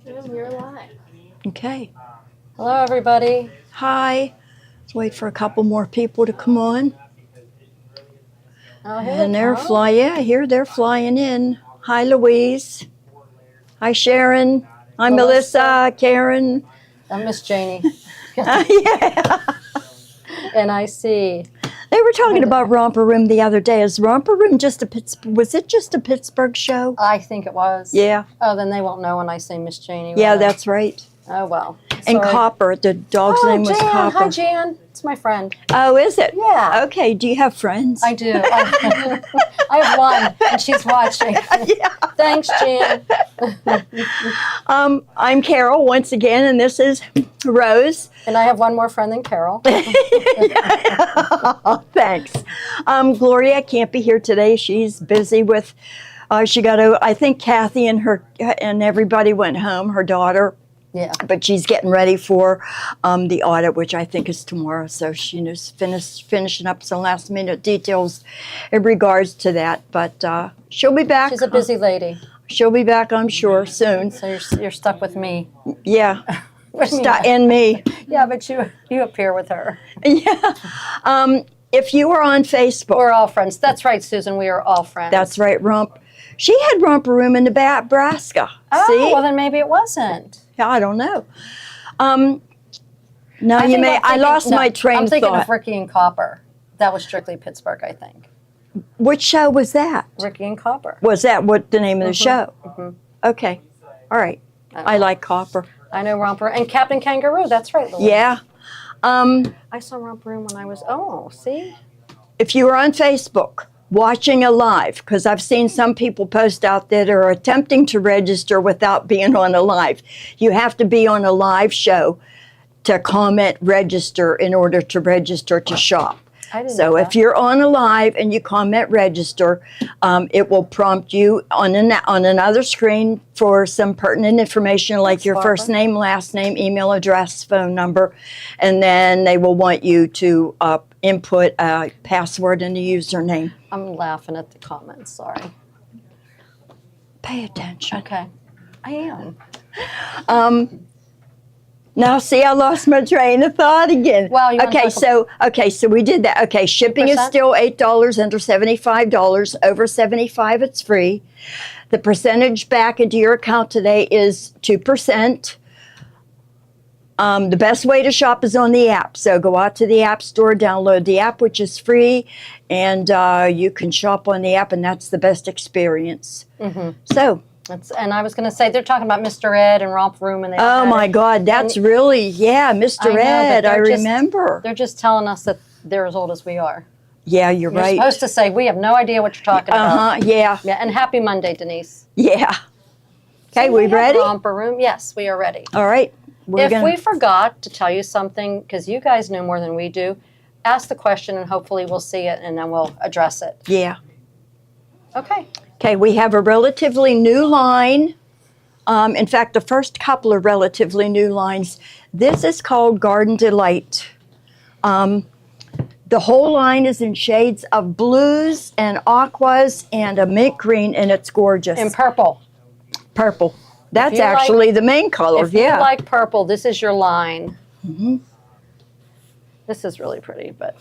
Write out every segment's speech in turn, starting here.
You're live. Okay. Hello, everybody. Hi. Let's wait for a couple more people to come on. Oh, here And they they're come. flying. Yeah, I hear they're flying in. Hi, Louise. Hi, Sharon. Hi, Melissa. Karen. I'm Miss Janie. Yeah. And I see. They were talking about Romper Room the other day. Is Romper Room just a Pittsburgh? Was it just a Pittsburgh show? I think it was. Yeah. Oh, then they won't know when I say Miss Janie. Yeah, will they? that's right. Oh, well. And Sorry. Copper, the dog's name was Jan. Copper. Hi, Jan. It's my friend. Oh, is it? Yeah. Okay. Do you have friends? I do. I have one, and she's watching. Yeah. Thanks, Jan. I'm Carol once again, and this is Rose. And I have one more friend than Carol. Thanks. Gloria can't be here today. She's busy with. She got to. I think Kathy and everybody went home. Her daughter. Yeah. But she's getting ready for the audit, which I think is tomorrow. So she's finishing up some last minute details in regards to that. But she'll be back. She's a busy lady. She'll be back, I'm sure, soon. So you're stuck with me. Yeah. With me. And me. Yeah, but you appear with her. Yeah. If you are on Facebook. We're all friends. That's right, Susan. We are all friends. That's right, She had Romper Room in Nebraska. Oh, See? well, then maybe it wasn't. I don't know. No, you may. I lost my train of I'm thinking thought. of Ricky and Copper. That was strictly Pittsburgh, I think. Which show was that? Ricky and Copper. Was that what the name of the show? Mhm. Okay. All right. I like Copper. I know Romper. And Captain Kangaroo. That's right, Louise. Yeah. I saw Romper Room when I was, see? If you are on Facebook watching a live, because I've seen some people post out that are attempting to register without being on a live. You have to be on a live show to comment register in order to register to shop. I didn't So know if that. you're on a live and you comment register, it will prompt you on another screen for some pertinent information like your Barbara. first name, last name, email address, phone number, and then they will want you to input a password and a username. I'm laughing at the comments. Sorry. Pay attention. Okay. I am. Now, see, I lost my train of thought again. Well, you wanna okay, so we did that. Okay, shipping is Percent? still $8 under $75. Over 75, it's free. The percentage back into your account today is 2%. The best way to shop is on the app. So go out to the App Store, download the app, which is free, and you can shop on the app, and that's the best experience. Mm-hmm. So. And I was going to say, they're talking about Mr. Ed and Romper Room. And Oh, my God. That's really, Mr. Ed. I remember. They're just telling us that they're as old as we are. Yeah, you're right. You're supposed to say, we have no idea what you're talking about. Yeah. Yeah, and happy Monday, Denise. Yeah. Okay, So we have ready? Romper Room. Yes, we are ready. All right. If we forgot to tell you something, because you guys know more than we do, ask the question and hopefully we'll see it and then we'll address it. Yeah. Okay. Okay, we have a relatively new line. In fact, the first couple are relatively new lines. This is called Garden Delight. The whole line is in shades of blues and aquas and a mint green, and it's gorgeous. In purple. Purple. That's you like- actually the main color, If you like purple, this is your line. Mm-hmm. This is really pretty, but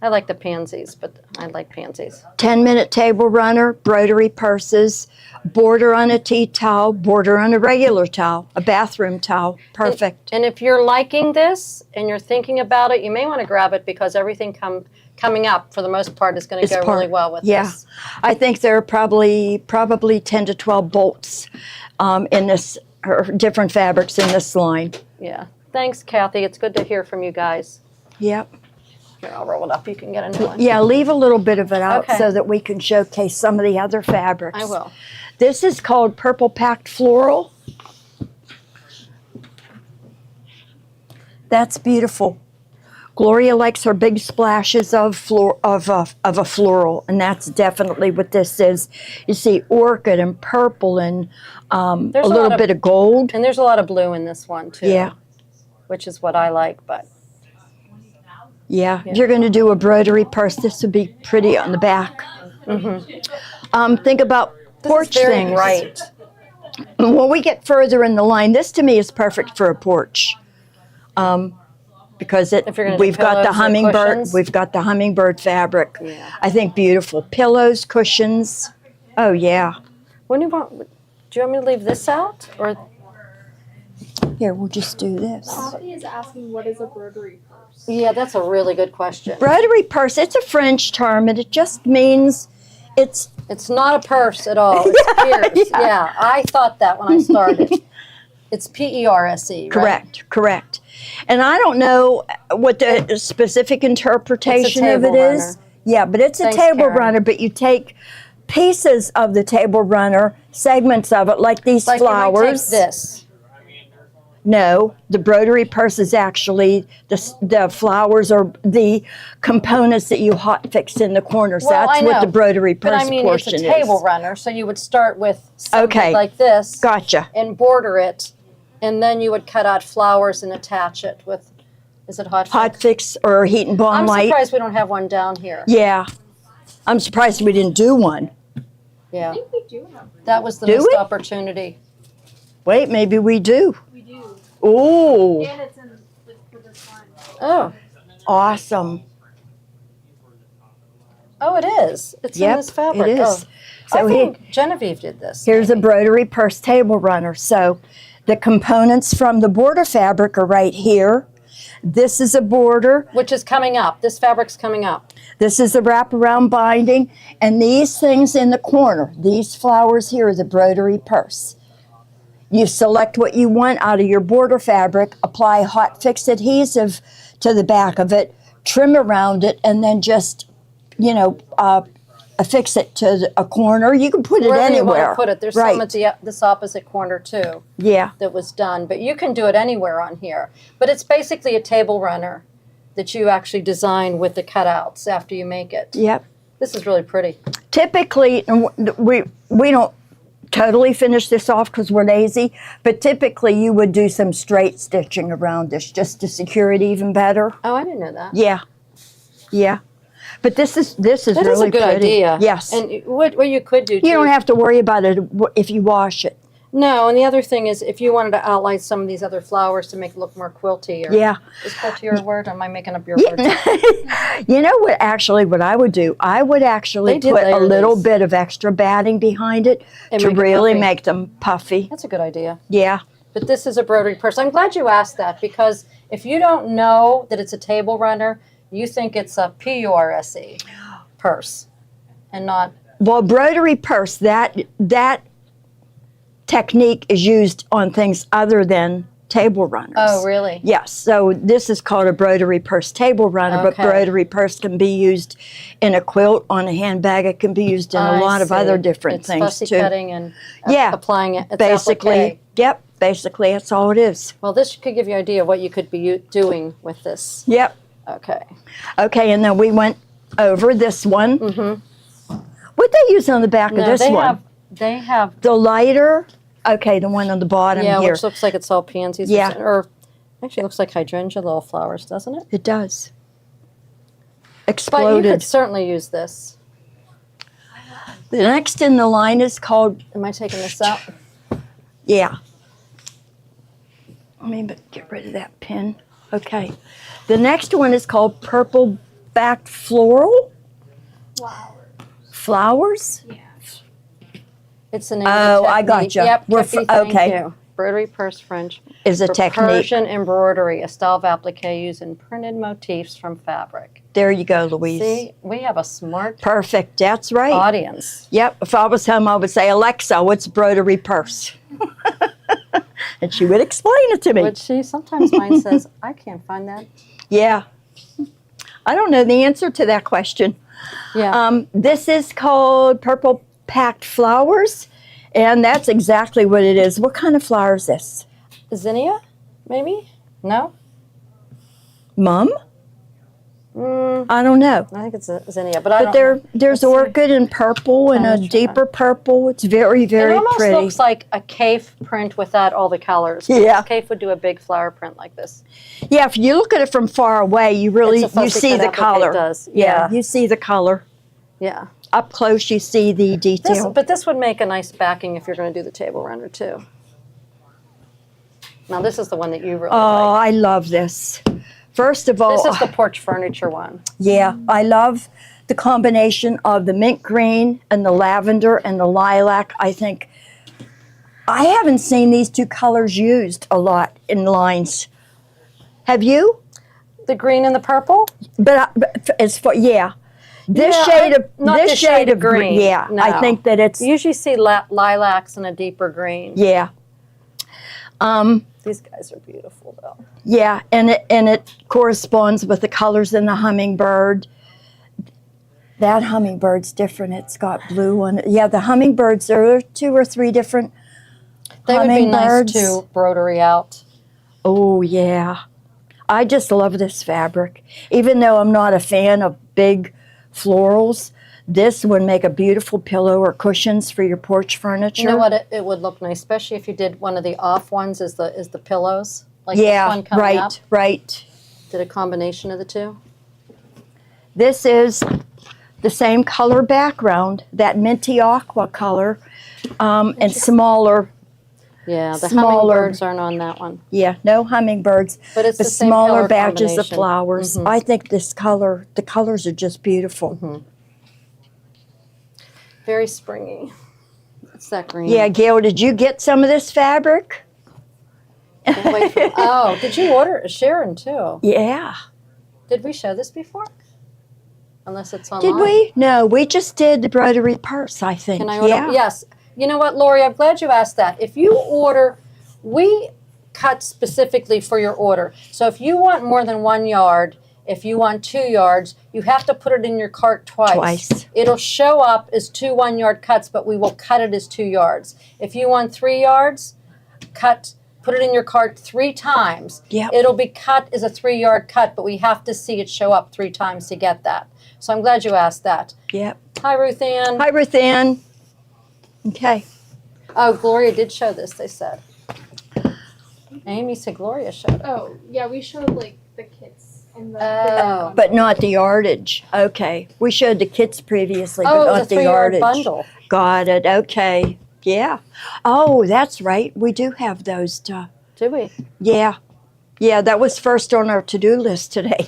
I like the pansies, but I like pansies. 10-minute table runner, broderie purses, border on a tea towel, border on a regular towel, a bathroom towel. Perfect. And if you're liking this and you're thinking about it, you may want to grab it because everything coming up, for the most part, is going to go really well with this. I think there are probably 10 to 12 bolts in this, or different fabrics in this line. Yeah. Thanks, Kathy. It's good to hear from you guys. Yep. Here, I'll roll it up. You can get a new one. Yeah, leave a little bit of it out Okay. so that we can showcase some of the other fabrics. I will. This is called Purple Packed Floral. That's beautiful. Gloria likes her big splashes of a floral, and that's definitely what this is. You see orchid and purple and a little bit of gold. And there's a lot of blue in this one, too. Yeah. Which is what I like, but. Yeah, you're going to do a broderie purse. This would be pretty on the back. Mm-hmm. Think about porch This is very things. bright. When we get further in the line, this to me is perfect for a porch. Because If you're gonna do we've got the pillows or hummingbird, cushions? we've got the hummingbird fabric. Yeah. I think beautiful pillows, cushions. Oh yeah. When you want, do you want me to leave this out or? Here, we'll just do this. Poppy is asking what is a broderie purse? Yeah, that's a really good question. Broderie purse. It's a French term, and it just means it's It's not a purse at all. It's Pierce. yeah. Yeah, I thought that when I started. It's PERSE, right? correct. And I don't know what the specific interpretation of it table is. runner. Yeah, but it's a Thanks, table Karen. runner, but you take pieces of the table runner, segments of it, like these Like flowers. you might take this. No, the broderie purse is actually the flowers or the components that you hot fix in the corners. Well, That's I what know, the broderie purse But I mean, it's portion a table is. runner, so you would start with something Okay. like this Gotcha. and border it, and then you would cut out flowers and attach it with, is it hot? Hot fix? fix or heat and bond I'm light. surprised we don't have one down here. Yeah. I'm surprised we didn't do one. Yeah, I think we do have one. that was the Do missed we? opportunity. Wait, maybe we do. We do. Ooh, And it's in like for this one. Oh, awesome. oh, it is. It's in Yep, this fabric. it is. Oh. So I think Genevieve did this. Here's a broderie purse table runner. So the components from the border fabric are right here. This is a border. Which is coming up. This fabric's coming up. This is the wraparound binding. And these things in the corner, these flowers here, are the broderie purse. You select what you want out of your border fabric, apply hot fix adhesive to the back of it, trim around it, and then just, affix it to a corner. You can put it Wherever you anywhere. want to put it. There's right. some at this opposite corner too Yeah. that was done, but you can do it anywhere on here. But it's basically a table runner that you actually design with the cutouts after you make it. Yep. This is really pretty. Typically, and we don't totally finish this off because we're lazy, but typically you would do some straight stitching around this just to secure it even better. Oh, I didn't know that. Yeah. But this is That really is a good pretty. idea. Yes. And what you could do too. You don't have to worry about it if you wash it. No, and the other thing is if you wanted to outline some of these other flowers to make it look more quilty. Or, Yeah. Is quilty your word? Or am I making up your word? You know what I would do? I would actually They did put a layer little these. bit of extra batting behind it And to make it really puffy. make them puffy. That's a good idea. Yeah. But this is a broderie purse. I'm glad you asked that because if you don't know that it's a table runner, you think it's a PURSE purse and not. Well, broderie purse, that technique is used on things other than table runners. Oh, really? Yes. So this is called a broderie purse table runner, but Okay. broderie purse can be used in a quilt, on a handbag. It can be used in a I lot of see. other different It's things fussy too. cutting and Yeah. applying it. It's Basically, applique. yep. Basically, that's all it is. Well, this could give you an idea of what you could be doing with this. Yep. Okay. Okay, and then we went over this one. Mm-hmm. What they use on the back of No, this one? they have, The lighter. Okay, the one on the bottom yeah, here. which looks like it's all pansies. Yeah. Or actually looks like hydrangea little flowers, doesn't it? It does. But you Exploded. could certainly use this. The next in the line is called, Am I taking this out? yeah. Let me get rid of that pin. Okay. The next one is called purple backed floral Wow. flowers. Yeah. It's the name Oh, of the I technique. gotcha. Yep, We're Tiffy, okay. thank you. Broderie purse French. Is a For technique. Persian embroidery, a style of applique using printed motifs from fabric. There you go, Louise. See, we have a smart Perfect. That's right. audience. Yep. If I was home, I would say, Alexa, what's broderie purse? And she would explain it to me. But sometimes mine says, I can't find that. Yeah. I don't know the answer to that question. Yeah. This is called purple packed flowers, and that's exactly what it is. What kind of flower is this? Zinnia, maybe? No? Mum? Mm, I don't know. I think it's a zinnia, but I But don't know. there's Let's see. orchid in purple and a Let's try. deeper purple. It's very, very It almost pretty. looks like a cave print without all the colors. Yeah. Cave would do a big flower print like this. Yeah, if you look at it from far away, you really It's a fussy see cut the applique color. does. Yeah, Yeah. you see the color. Yeah. up close you see the detail. But this would make a nice backing if you're going to do the table runner too. Now this is the one that you really Oh, like. I love this. First of all, This is the porch furniture one. yeah, I love the combination of the mint green and the lavender and the lilac. I think I haven't seen these two colors used a lot in lines. Have you? The green and the purple? But as for this Yeah, shade of not this this shade of green. Yeah, no. I think that it's You usually see lilacs and a deeper green. yeah. These guys are beautiful though. Yeah, and it corresponds with the colors in the hummingbird. That hummingbird's different. It's got blue on it. Yeah, the hummingbirds, there are 2 or 3 different They would be nice hummingbirds. to broderie out. Oh, yeah. I just love this fabric. Even though I'm not a fan of big florals, this would make a beautiful pillow or cushions for your porch furniture. You know what? It would look nice, especially if you did one of the off ones. Is the pillows like Yeah, this one coming right, up? right. Did a combination of the two. This is the same color background, that minty aqua color, and smaller. Yeah, the Smaller. hummingbirds aren't on that one, Yeah, no hummingbirds, but it's but the same smaller color batches of combination. flowers. Mhm. I think this color, the colors are just beautiful. Very springy. It's that green. Yeah, Gail, did you get some of this fabric? Can't wait for- oh, did you order Sharon too? Yeah. Did we show this before? Unless it's online. Did we? No, we just did the broderie purse, I think. Can I order? Yeah. Yes. You know what, Lori? I'm glad you asked that. If you order, we cut specifically for your order. So if you want more than 1 yard, if you want 2 yards, you have to put it in your cart twice. It'll show up as 2 1-yard cuts, but we will cut it as 2 yards. If you want 3 yards, put it in your cart 3 times. Yep. It'll be cut as a 3-yard cut, but we have to see it show up 3 times to get that. So I'm glad you asked that. Yep. Hi, Ruth Ann. Hi, Ruth Ann. Okay. Oh, Gloria did show this, they said. Amy said Gloria showed it. Oh, yeah, we showed like the kits and the. Oh. But not the yardage. Okay. We showed the kits previously, but Oh, it not was a the 3-yard yardage. bundle. Got it. Okay. Yeah. Oh, that's right. We do have those. Did we? Yeah. Yeah, that was first on our to-do list today.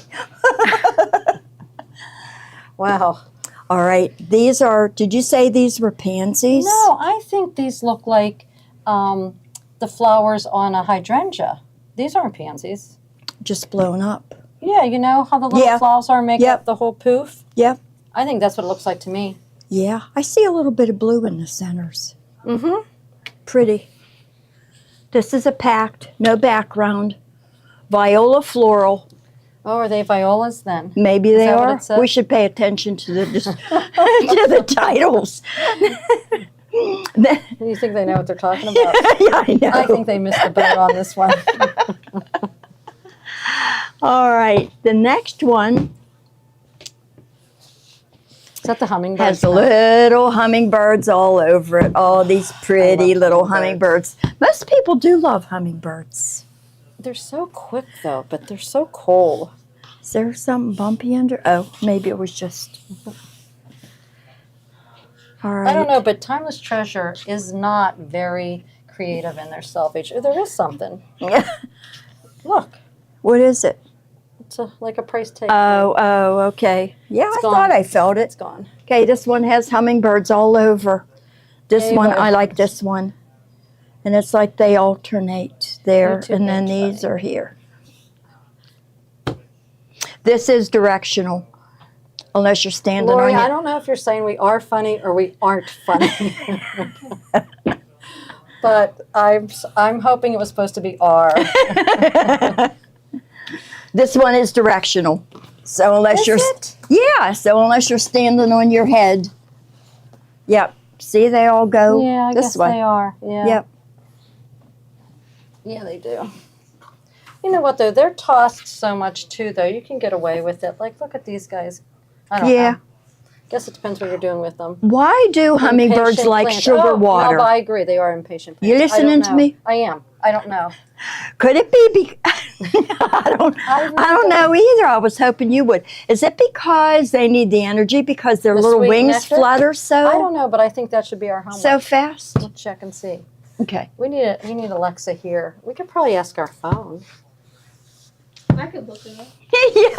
Wow. All right. These are, did you say these were pansies? No, I think these look like the flowers on a hydrangea. These aren't pansies. Just blown up. Yeah, you know how the little Yeah. flowers are make Yep. up the whole poof? Yep. I think that's what it looks like to me. Yeah. I see a little bit of blue in the centers. Mm-hmm. Pretty. This is a packed, no background. Viola floral. Oh, are they violas then? Maybe Is they that what are. it says? We should pay attention to the to the titles. You think they know what they're talking about? Yeah, I know. I think they missed the boat on this one. All right, the next one Is that the hummingbird? has little hummingbirds all over it. All these pretty love little hummingbirds. hummingbirds. Most people do love hummingbirds. They're so quick though, but they're so cold. Is there something bumpy under? Oh, maybe it was just. All right. I don't know, but Timeless Treasure is not very creative in their self-age. There is something. Look, What is it? it's like a price tag. Oh, okay. Yeah, It's I gone. thought I felt It's it. gone. Okay, this one has hummingbirds all over. This Yay, one, I like birds. this one. And it's like they alternate there, Me too, and then Bench these Bunny. are here. This is directional, unless you're standing Lori, on I your... don't know if you're saying we are funny or we aren't funny. But I'm hoping it was supposed to be R. This one is directional. So unless Is you're... it? Yeah, so unless you're standing on your head. Yep. See, they all go Yeah, I this guess way. they are. Yeah. Yep. Yeah, they do. You know what though? They're tossed so much too, though. You can get away with it. Like, look at these guys. I don't Yeah. know. Guess it depends what you're doing with them. Why do hummingbirds Impatient like plants. sugar Oh, water? No, but I agree. They are impatient. You plants. I don't listening to know. me? I am. I don't know. Could it be I don't know either. I was hoping you would. Is it because they need the energy because their The little sweet wings nectar? flutter I so don't know, but I think that should be our homework. so fast? We'll check and see. Okay. We need Alexa here. We could probably ask our phone. I could look it up. Yeah.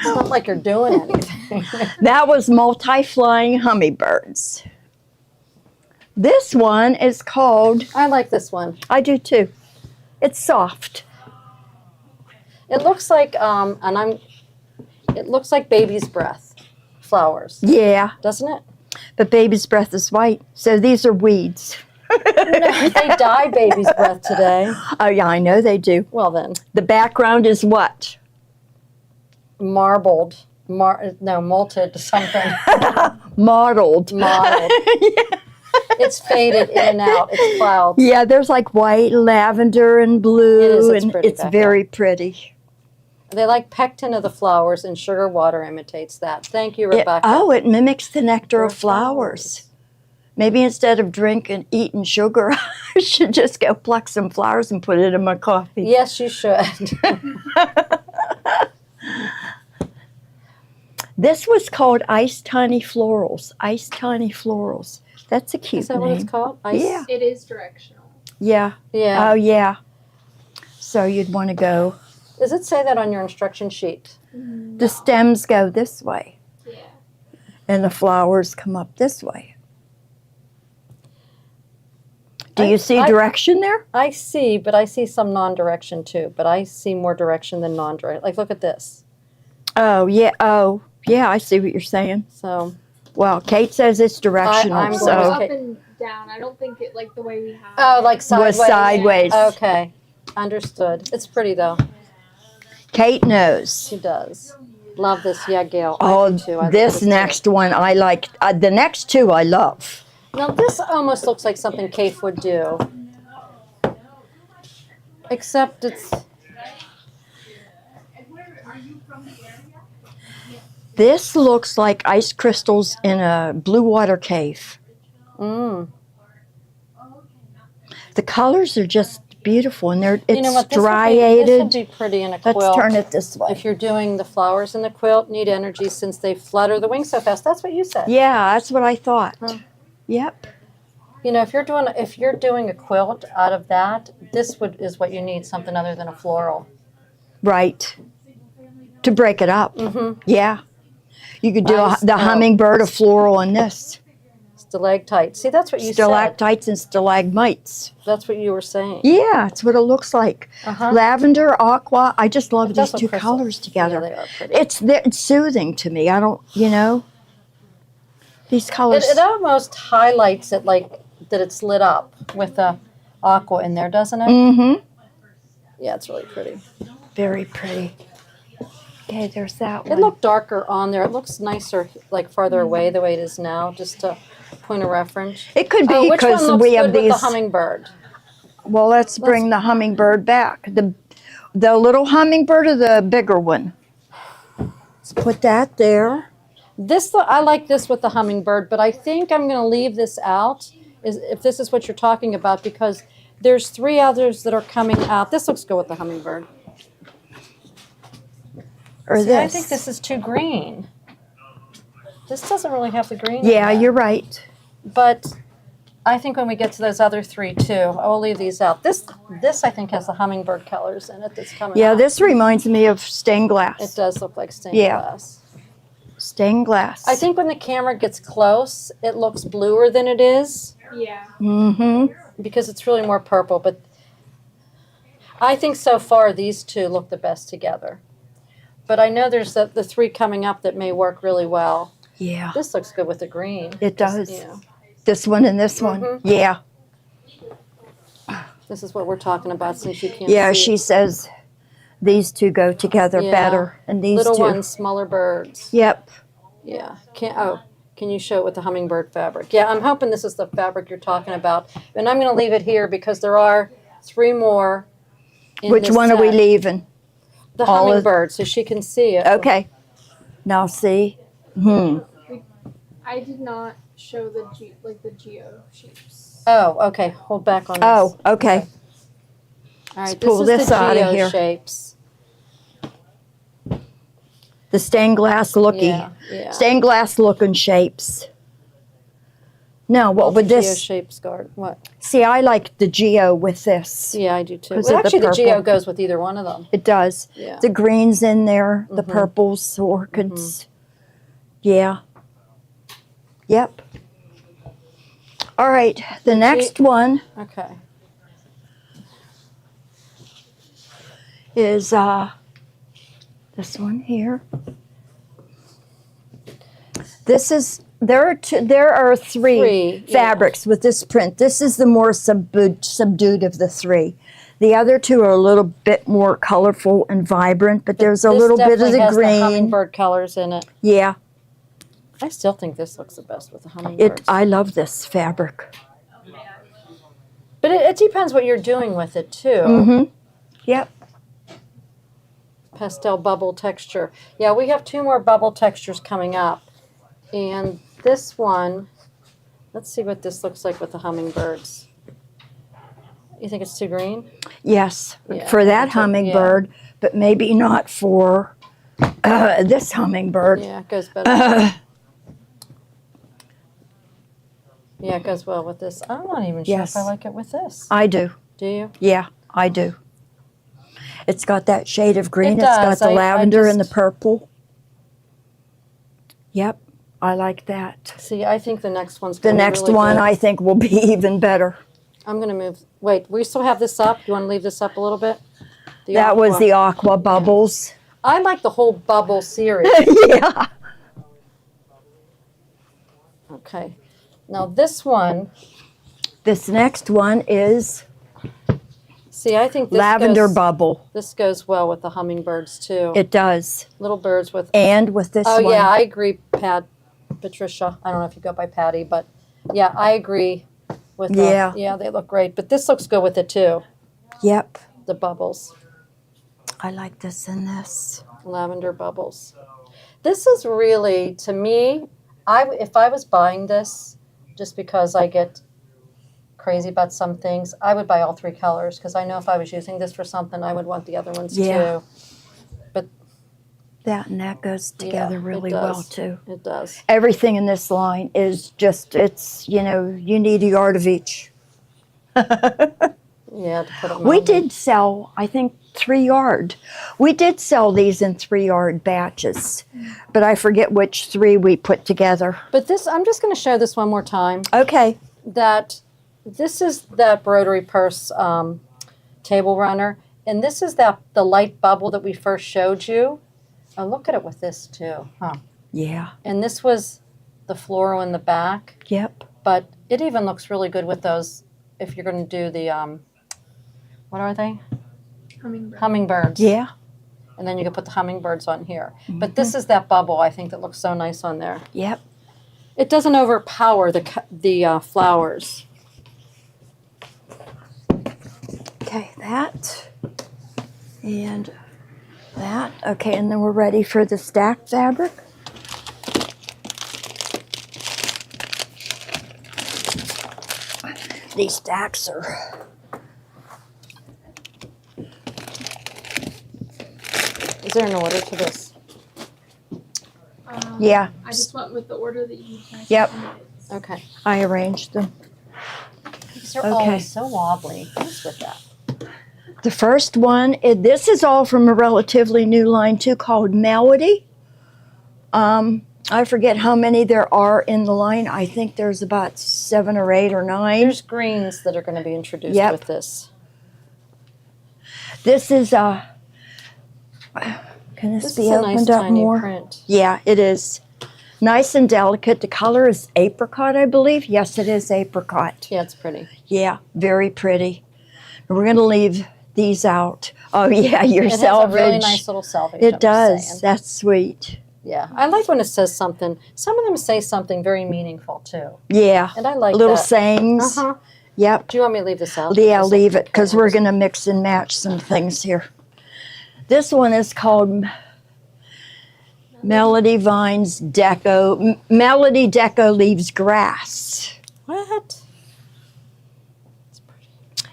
It's not like you're doing anything. That was multi-flying hummingbirds. This one is called, I like this one. I do too. It's soft. It looks like it looks like baby's breath flowers, Yeah, doesn't it? but baby's breath is white. So these are weeds. They dye baby's breath today. Oh yeah, I know they do. Well then, The background is what? molted something. Mottled. Mottled. It's faded in and out. It's clouds. Yeah, there's like white, lavender, and blue, It is, it's and pretty it's back very pretty. They like pectin of the flowers, and sugar water imitates that. Thank you, It, Rebecca. it mimics the nectar of Of flowers. flowers. Maybe instead of drinking, eating sugar, I should just go pluck some flowers and put it in my coffee. Yes, you should. This was called Ice Tiny Florals. Ice Tiny Florals. That's a cute Is that name. what it's called? Ice? Yeah. It is directional. Yeah. Yeah. Oh, yeah. So you'd want to go. Does it say that on your instruction sheet? The stems go this way, Yeah. and the flowers come up this way. Do you see I- direction there? I see, but I see some non-direction too. But I see more direction than non-direction. Like, look at this. Oh, yeah. Oh, yeah. I see what you're saying. So, Well, Kate says it's directional. I'm It going goes so to- up and down. I don't think it like the way we have. oh, like it. sideways. was sideways. Okay, understood. It's pretty though. Kate knows. She does. Love this. Yeah, Gail. Oh, I do too. I love this too. next one I like. The next two I love. Now this almost looks like something Kafe would do, except it's. This looks like ice crystals in a blue water cave. Mm. The colors are just beautiful, and it's You know what? This striated. would be pretty in a quilt. Let's turn it this way. If you're doing the flowers in the quilt, need energy since they flutter the wings so fast. That's what you said. Yeah, that's what I thought. Huh. Yep. You know, if you're doing a quilt out of that, is what you need, something other than a floral. Right. To break it up. Mm-hmm. Yeah. You could do Nice. the hummingbird, a floral, and this. Stalactite. See, that's what you said. Stalactites and stalagmites. That's what you were saying. Yeah, that's what it looks like. Uh-huh. Lavender, aqua. I just love It these does look two crystal. colors Yeah, together. they are pretty. It's soothing to me. I don't, these colors. It almost highlights it like that it's lit up with the aqua in there, doesn't it? Mm-hmm. Yeah, it's really pretty. Very pretty. Okay, there's that It one. looked darker on there. It looks nicer, like farther away the way it is now, just a point of reference. It could be Which one because looks we good have with these. the hummingbird? Well, let's bring the hummingbird back. The little hummingbird or the bigger one? Let's put that there. I like this with the hummingbird, but I think I'm going to leave this out. If this is what you're talking about, because there's 3 others that are coming out. This looks good with the hummingbird. Or See, this. I think this is too green. This doesn't really have the green. in Yeah, it. you're right. But I think when we get to those other 3 too, I will leave these out. This I think has the hummingbird colors in it that's coming Yeah, out. this reminds me of stained glass. It does look like stained Yeah. glass. Stained glass. I think when the camera gets close, it looks bluer than it is Yeah. Mm-hmm. because it's really more purple. But I think so far these 2 look the best together. But I know there's the 3 coming up that may work really well. Yeah. This looks good with the green. It does. Yeah. This one and this one. Mhm. Yeah. This is what we're talking about since you can't see Yeah, it. she says these two go together Yeah. better. And these Little two. ones, smaller birds. Yep. Yeah. Can you show it with the hummingbird fabric? Yeah, I'm hoping this is the fabric you're talking about. And I'm going to leave it here because there are 3 more in Which this one are we set. leaving? The all of- hummingbird, so she can see it. Okay. Now see. I did not show the geo shapes. Oh, okay. Hold back on this. Oh, okay. All right, pull this is this the outta geo here. shapes. The stained glass looking, Yeah. stained glass looking shapes. Now, what would Geo this? shapes guard? What? See, I like the geo with this. Yeah, I do too. 'Cause Well, of the actually, the geo purple. goes with either one of them. It does. Yeah. The greens in there, the Mhm. purples, orchids. Yeah. Yep. All right, the next one Okay. is this one here. There are three Yeah. fabrics with this print. This is the more subdued of the three. The other two are a little bit more colorful and vibrant, but there's a This little bit of definitely the has green. hummingbird colors in it. Yeah, I still think this looks the best with the hummingbirds. I love this fabric. But it depends what you're doing with it too. Mm-hmm. Yep. Pastel bubble texture. Yeah, we have 2 more bubble textures coming up. And this one, let's see what this looks like with the hummingbirds. You think it's too green? Yes, Yeah, for that it's a- hummingbird, but maybe not for this hummingbird. Yeah, it goes better. Yeah, it goes well with this. I'm not even sure Yes. if I like it with this. I do. Do you? Yeah, I do. It's got that shade of green. It It's got does. the I lavender and the just- purple. Yep, I like that. See, I think the next one's The going to be next really one good. I think will be even better. I'm going to move. Wait, we still have this up? You want to leave this up a little bit? That was the aqua bubbles. I like the whole bubble series. Yeah. Okay. Now this one, This next one is see, I think this lavender goes, bubble. This goes well with the hummingbirds too. It does. Little birds with. And with this Oh one. yeah, I agree, Patricia. I don't know if you go by Patty, but yeah, I agree with. Yeah. Yeah, they look great, but this looks good with it too. Yep. The bubbles, I like this and this. lavender bubbles. This is really, to me, if I was buying this, just because I get crazy about some things, I would buy all 3 colors because I know if I was using this for something, I would want the other ones Yeah. too. That and that goes together Yeah, really it well does. too. It does. Everything in this line is just, it's, you need a yard of each. Yeah, to put them We on. did sell, I think, 3 yard. We did sell these in 3 yard batches, but I forget which 3 we put together. But this, I'm just going to show this one more time. Okay. That this is that Broderie Purse table runner, and this is the light bubble that we first showed you. Oh, look at it with this too, huh? Yeah. And this was the floral in the back, Yep. but it even looks really good with those. If you're going to do the what are they? Hummingbird. Hummingbirds. Yeah. And then you can put the hummingbirds on here. But this is that bubble, I think, that looks so nice on there. Yep. It doesn't overpower the flowers. Okay, that and that. Okay, and then we're ready for the stack fabric. These stacks are, Is there an order to this? yeah, I just went with the order that you guys Yep. recommended. Okay. I arranged them. These are Okay. always so wobbly. What's with that? The first one, this is all from a relatively new line too called Melody. I forget how many there are in the line. I think there's about 7 or 8 or 9. There's greens that are going to be introduced Yep. with this. This is can this, This be is a opened nice up tiny more? print. Yeah, it is. Nice and delicate. The color is apricot, I believe. Yes, it is apricot. Yeah, it's pretty. Yeah, very pretty. And we're going to leave these out. Oh, yeah, your It has selvage. a really nice little selvage. It I'm does. saying. That's sweet. Yeah, I like when it says something. Some of them say something very meaningful too, Yeah. and I like Little that. sayings. Uh-huh. Yep. Do you want me to leave this out? Yeah, Just leave like it because we're cares. going to mix and match some things here. This one is called Melody Vines Deco. Melody Deco Leaves Grass. What?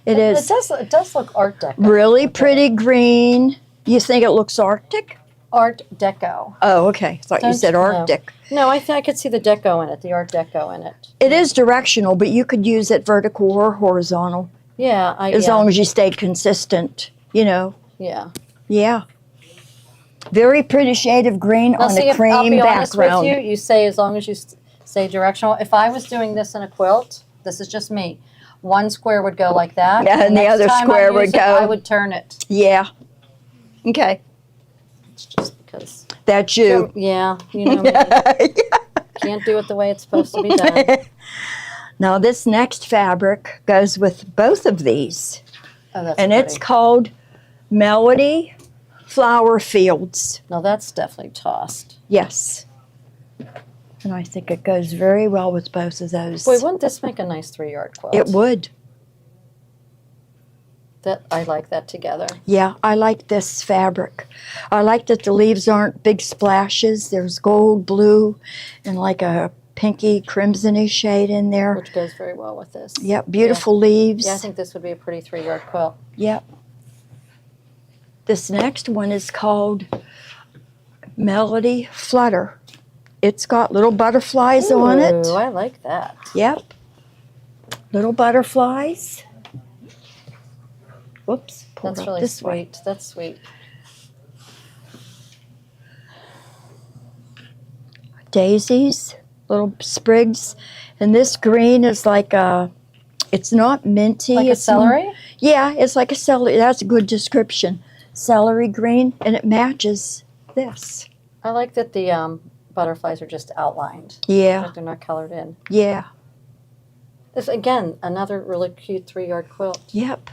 It is It does look Art Deco. really pretty green. You think it looks Arctic? Art Deco. Oh, okay. I thought you Don't said you know? Arctic. No, I could see the deco in it, the Art Deco in it. It is directional, but you could use it vertical or horizontal Yeah, as long as you stay consistent, you know. yeah. Yeah. Very pretty shade of green Now, on see, a if I'll cream be honest background. with you, you say as long as you say directional. If I was doing this in a quilt, this is just me. One square would go like that. Yeah, and the next other time I square would use it, go- I would turn it. Yeah. Okay. It's just because. That's you. Yeah, you know me. Can't do it the way it's supposed to be done. Now, this next fabric goes with both of these, Oh, that's and pretty. it's called Melody Flower Fields. No, that's definitely tossed. Yes. And I think it goes very well with both of those. Boy, wouldn't this make a nice 3-yard quilt? It would. That I like that together. Yeah, I like this fabric. I like that the leaves aren't big splashes. There's gold, blue, and like a pinky crimsony shade in there. Which goes very well with this. Yep, beautiful leaves. Yeah, I think this would be a pretty 3-yard quilt. Yep. This next one is called Melody Flutter. It's got little butterflies on it. Ooh, I like that. Yep. Little butterflies. Whoops. pull it That's up really this way. sweet. That's sweet. Daisies, little sprigs. And this green is like a, it's not minty. Like a it's celery? Yeah, it's like a celery. That's a good description. Celery green, and it matches this. I like that the butterflies are just outlined. Yeah, Like they're not colored in. yeah, This, again, another really cute 3-yard quilt. yep.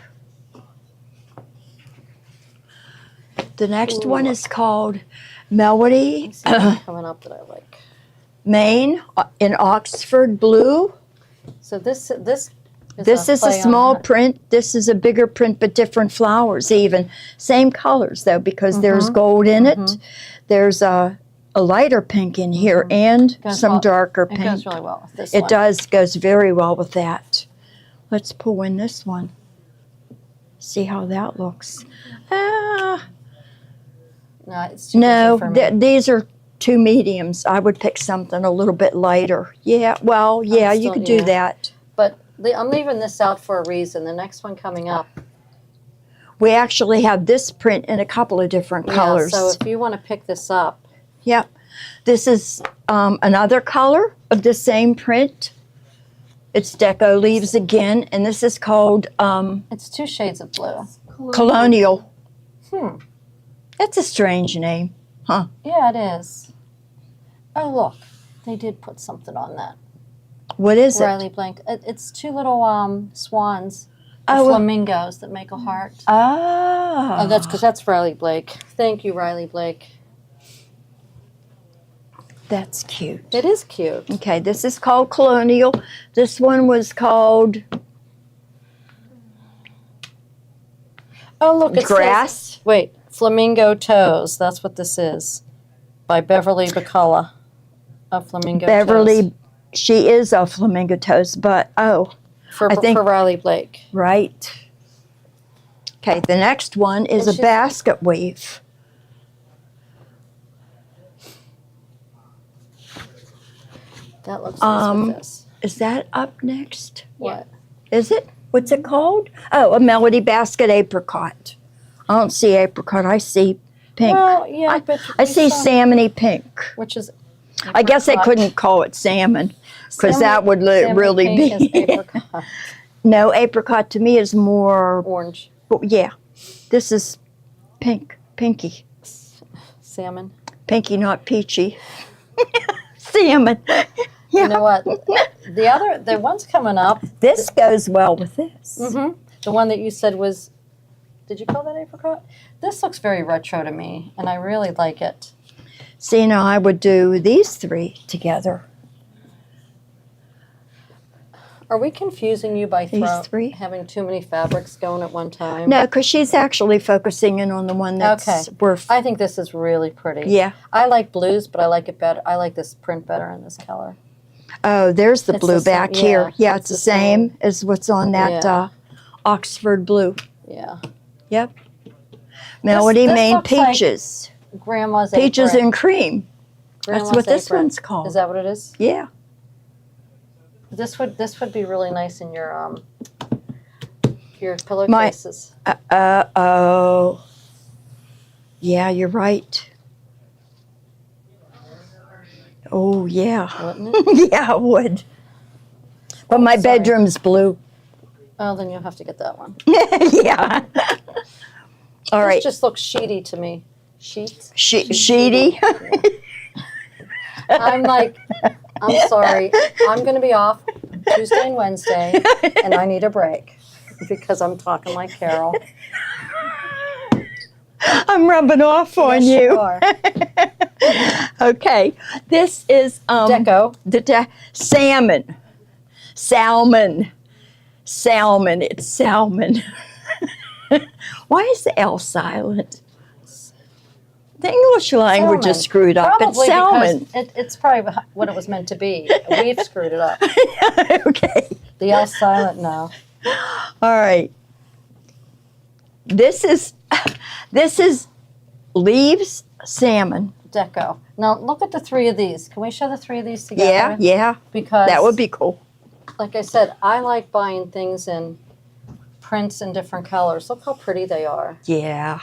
The next Ooh. one is called Melody Let me see what's coming up that I like. Maine in Oxford Blue. So this is This is a play on small that. print. This is a bigger print, but different flowers even. Same colors though, because there's gold in it. There's a lighter pink in here and Goes some well- darker It pink. goes really well with this It one. does, goes very well with that. Let's pull in this one. See how that looks. Ah, No, it's too no, busy for me. these are two mediums. I would pick something a little bit lighter. Yeah, well, yeah, you still- could do yeah. that. But I'm leaving this out for a reason. The next one coming up. We actually have this print in a couple of different colors. Yeah, so if you want to pick this up, Yep. This is another color of the same print. It's Deco Leaves again, and this is called it's 2 shades of blue. Colonial. Hmm. That's a strange name. Yeah, it is. Oh, look. They did put something on that. What is it? Riley Blank. It's 2 little swans. Oh. Flamingos that make a heart. Ah. Oh, that's because that's Riley Blake. Thank you, Riley Blake. That's cute. It is cute. Okay, this is called Colonial. This one was called Oh, look, it's Grass. Wait, Flamingo Toes. That's what this is. By Beverly Bacalla of Flamingo Beverly. Toes. She is a flamingo toast, but For, I think- for Riley Blake. right. Okay, the next one is And a she's- basket weave. That looks nice with this. Is that up next? What? Is it? What's it called? Oh, a Melody Basket Apricot. I don't see apricot. I see pink. Well, yeah, but I we see saw- salmony pink. Which is. I guess they apricot. couldn't call it salmon because Salmon- that would salmon really pink be. is apricot. No, apricot to me is more. Orange. Yeah, this is pink, pinky, Salmon. pinky, not peachy. Salmon. You know what? The one's coming up. This goes well with this. Mm-hmm. The one that you said was. Did you call that apricot? This looks very retro to me, and I really like it. See, now I would do these 3 together. Are we confusing you by These 3? having too many fabrics going at one time? No, because she's actually focusing in on the one that's Okay. worth. I think this is really pretty. Yeah. I like blues, but I like it better. I like this print better in this color. Oh, there's the It's blue the same- back here. yeah, Yeah, it's the same as what's on that Yeah. Oxford blue. Yeah. Yep. Melody this Maine looks like peaches. Grandma's Peaches apron. and cream. Grandma's That's what this apron. one's called. Is that what it is? Yeah. This would be really nice in your My- pillowcases. Oh. Yeah, you're right. Oh, yeah. Wouldn't it? Yeah, it would. But my sorry. bedroom's blue. Oh, then you'll have to get that one. Yeah. All This right. just looks sheety to me. Sheets. Sheety. I'm like, I'm sorry. I'm going to be off Tuesday and Wednesday, and I need a break because I'm talking like Carol. I'm rubbing off on Yes, you. are. Okay. This is Deco. salmon. Salmon. Salmon. It's salmon. Why is the L silent? The English language Salmon. is screwed up. Probably It's salmon. because it's probably what it was meant to be. We've screwed it up. Okay. The L silent now. All right. This is leaves salmon. Deco. Now look at the three of these. Can we show the three of these together? Yeah, yeah. Because That would be cool. like I said, I like buying things in prints in different colors. Look how pretty they are. Yeah.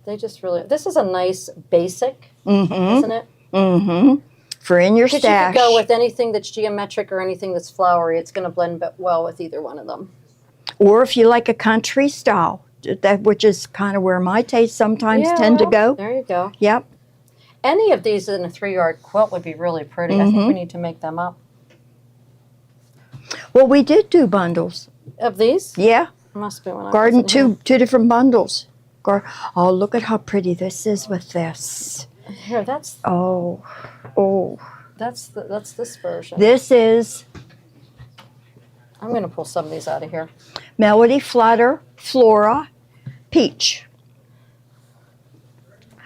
They just really. This is a nice basic, Mm-hmm. isn't it? Mm-hmm. For in your Because you stash. could go with anything that's geometric or anything that's flowery. It's going to blend well with either one of them. Or if you like a country style, which is kind of where my tastes sometimes Yeah, tend to well, go. There you go. Yep. Any of these in a 3-yard quilt would be really pretty. I think Mhm. we need to make them up. Well, we did do bundles. Of these? Yeah. Must be when I Garden, wasn't two different bundles. Oh, look at how pretty this is with this. here. Here, that's Oh. that's this version. This is I'm going to pull some of these out of here. Melody Flutter Flora Peach.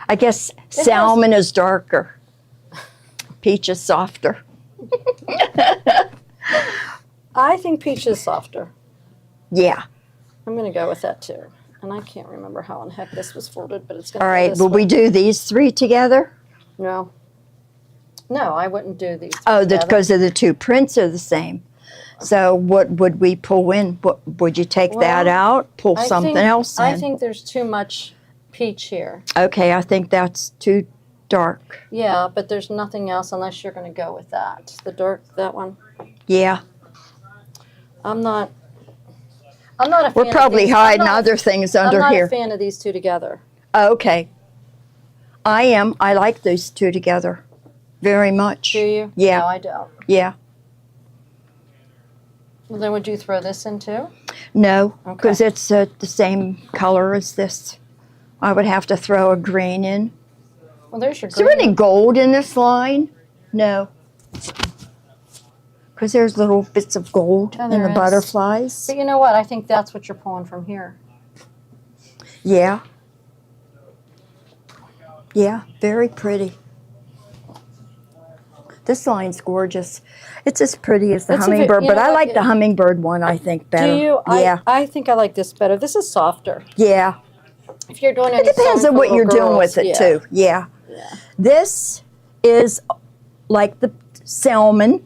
I guess salmon is darker. Peach is softer. I think peach is softer. Yeah. I'm going to go with that too. And I can't remember how in heck this was folded, but it's going to All be right. this Will we way. do these three together? No. No, I wouldn't do these. Oh, together. because of the two prints are the same. So what would we pull in? What, would you take that Well, out? Pull I something think- else in? I think there's too much peach here. Okay, I think that's too dark. Yeah, but there's nothing else unless you're going to go with that. The dark, that one. Yeah, I'm not a fan we're of probably these. hiding I'm not, other things I'm under not here. a fan of these two together. Okay. I am. I like those two together very much. Do you? Yeah. No, I don't. Yeah. Well, then would you throw this in too? No, Okay. because it's the same color as this. I would have to throw a green in. Well, there's your Is there any gold in this line? No. Because there's little bits of gold Oh, in there the is. butterflies. But you know what? I think that's what you're pulling from here. Yeah. Yeah, very pretty. This line's gorgeous. It's as pretty as the It's a bit- hummingbird, you but know I what, like the it- hummingbird one, I think, better. Do you? Yeah, I think I like this better. This is softer. yeah. If you're doing It any depends sewing on for what you're little doing with girls, it, yeah. too. Yeah. Yeah. This is like the salmon,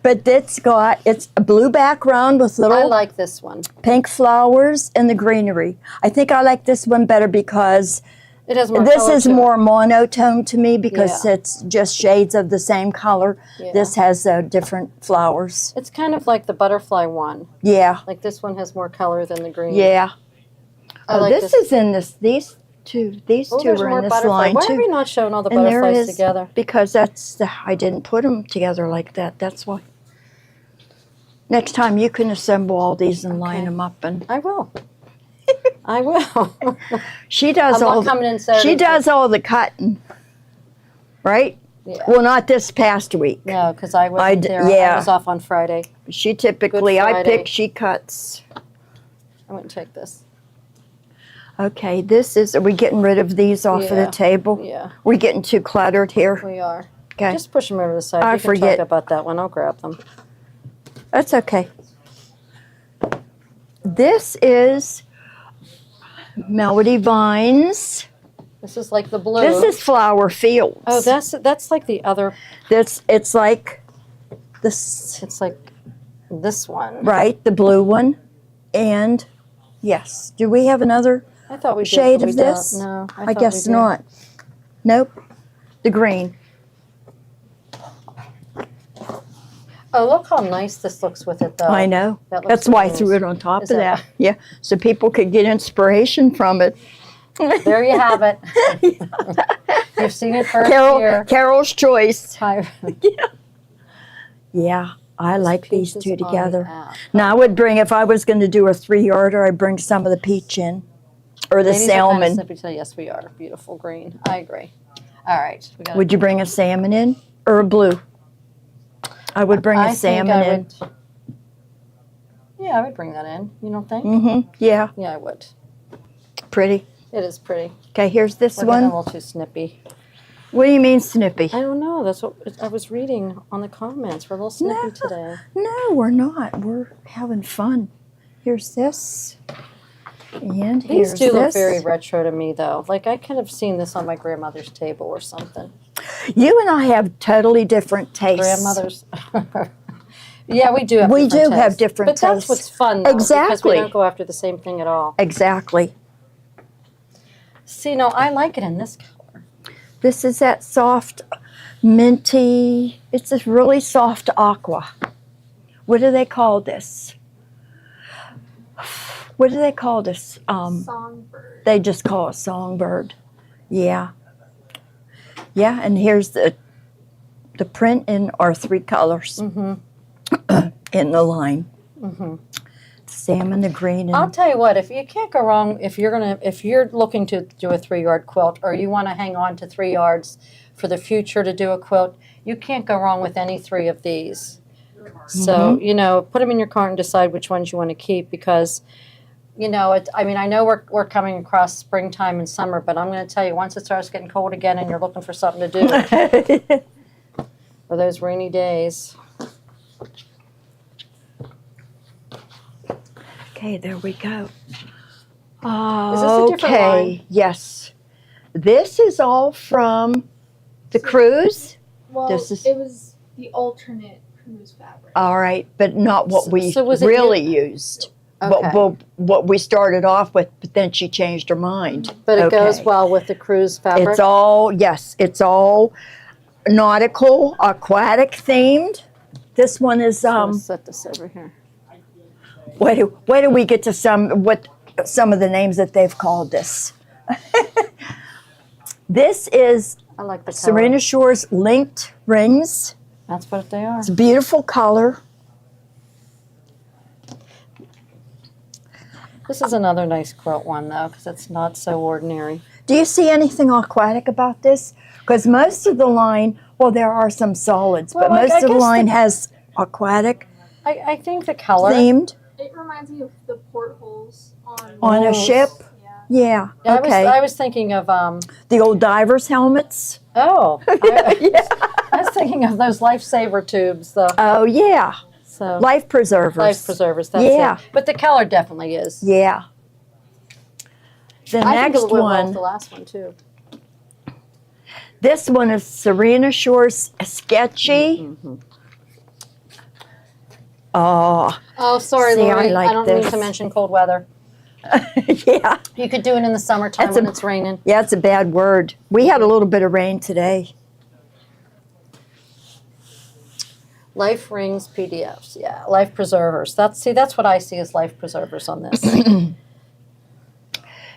but it's a blue background with I little like this one. pink flowers and the greenery. I think I like this one better because It has more this color is to it. more monotone to me because Yeah. it's just shades of the same color. Yeah. This has different flowers. It's kind of like the butterfly one. Yeah, Like this one has more color than the green. yeah. I Oh, like this is in this. These two Oh, there's are more in this butterfly. line Why are too. we not showing all the And there butterflies is together? because I didn't put them together like that. That's why. Next time you can assemble all these and line Okay. them up, and I will. I will. she does I'm all. not coming in Saturday. She does all the cutting, right? Yeah. Well, not this past week. No, because I wasn't there. I yeah. was off on Friday. She typically, I Friday. pick, she cuts. I wouldn't take this. Okay, are we getting rid of these off of Yeah. the table? Yeah, We're getting too cluttered here. we are. Okay, Just push them over the side. I You can forget. talk about that one. I'll grab them. that's okay. This is Melody Vines. This is like the blue. This is Flower Fields. Oh, that's like the other. It's like this, It's like this one. right? The blue one, and yes. Do we have another I thought we did, shade but we of this? don't. No, I thought guess we did. not. Nope. The green. Oh, look how nice this looks with it, though. I know. That looks That's why I nice. threw it on top Is of that- that. Yeah, so people could get inspiration from it. There you have it. You've seen it first here. Carol's choice. Hi. Yeah, I like these Peaches two on the together. app. Now I would bring, if I was going to do a 3-yarder, I'd bring some of the peach in, or the Ladies are kinda salmon. snippy today. Yes, we are. Beautiful green. I agree. All right. We got Would you bring a salmon in or a blue? I would bring a salmon in. Yeah, I would bring that in. You don't think? Mm-hmm. Yeah, Yeah, I would. pretty. It is pretty. Okay, here's this We're getting a one. little too snippy. What do you mean snippy? I don't know. That's what I was reading on the comments. We're a little snippy No. today. No, we're not. We're having fun. Here's this. And These here's do look this. very retro to me, though. Like I could have seen this on my grandmother's table or something. You and I have totally different tastes. Grandmother's. Yeah, we do have. We different do have tastes. different But that's tastes. what's fun, though, because we Exactly. don't go after the same thing at all. Exactly. See, no, I like it in this color. This is that soft, minty, it's a really soft aqua. What do they call this? What do they call this? Songbird. They just call it songbird. Yeah. Yeah, and here's the print in our 3 colors Mm-hmm. in the line. Mm-hmm. Salmon, the green, I'll and tell you what, if you can't go wrong, if you're looking to do a 3-yard quilt, or you want to hang on to 3 yards for the future to do a quilt, you can't go wrong with any 3 of these. So, put them in your cart and decide which ones you want to keep, because, I know we're coming across springtime and summer, but I'm going to tell you, once it starts getting cold again and you're looking for something to do for those rainy days. Okay, there we go. Is this a different line? Yes. This is all from the cruise. Well, This is- it was the alternate cruise fabric. All right, but not what we So was it really used. Okay. What we started off with, but then she changed her mind. But it goes Okay. well with the cruise fabric. It's all, yes, it's all nautical, aquatic themed. This one is, I'll set this over here. where do we get to some of the names that they've called this? This is I like the color. Serena Shore's linked rings. That's what they are. It's a beautiful color. This is another nice quilt one, though, because it's not so ordinary. Do you see anything aquatic about this? Because most of the line, well, there are some solids, but Well, I most of the guess line the- has aquatic I think the color. themed It reminds me of the portholes on on a Oh. ship. Yeah. Yeah, Yeah, okay. I was thinking of The old divers' helmets. I was thinking of those lifesaver tubes, though. Oh, yeah. So Life preservers. life preservers. That's Yeah. it. But the color definitely is. Yeah. The I think next it went well with one, the last one too. this one is Serena Shore's Sketchy. Mm-hmm. Oh, Oh, sorry, See, I Lori. like I don't mean this. to mention cold weather. yeah. You could do it in the summertime That's when a- it's raining. Yeah, it's a bad word. We had a little bit of rain today. Life rings PDFs. Yeah, life preservers. That's what I see as life preservers on this.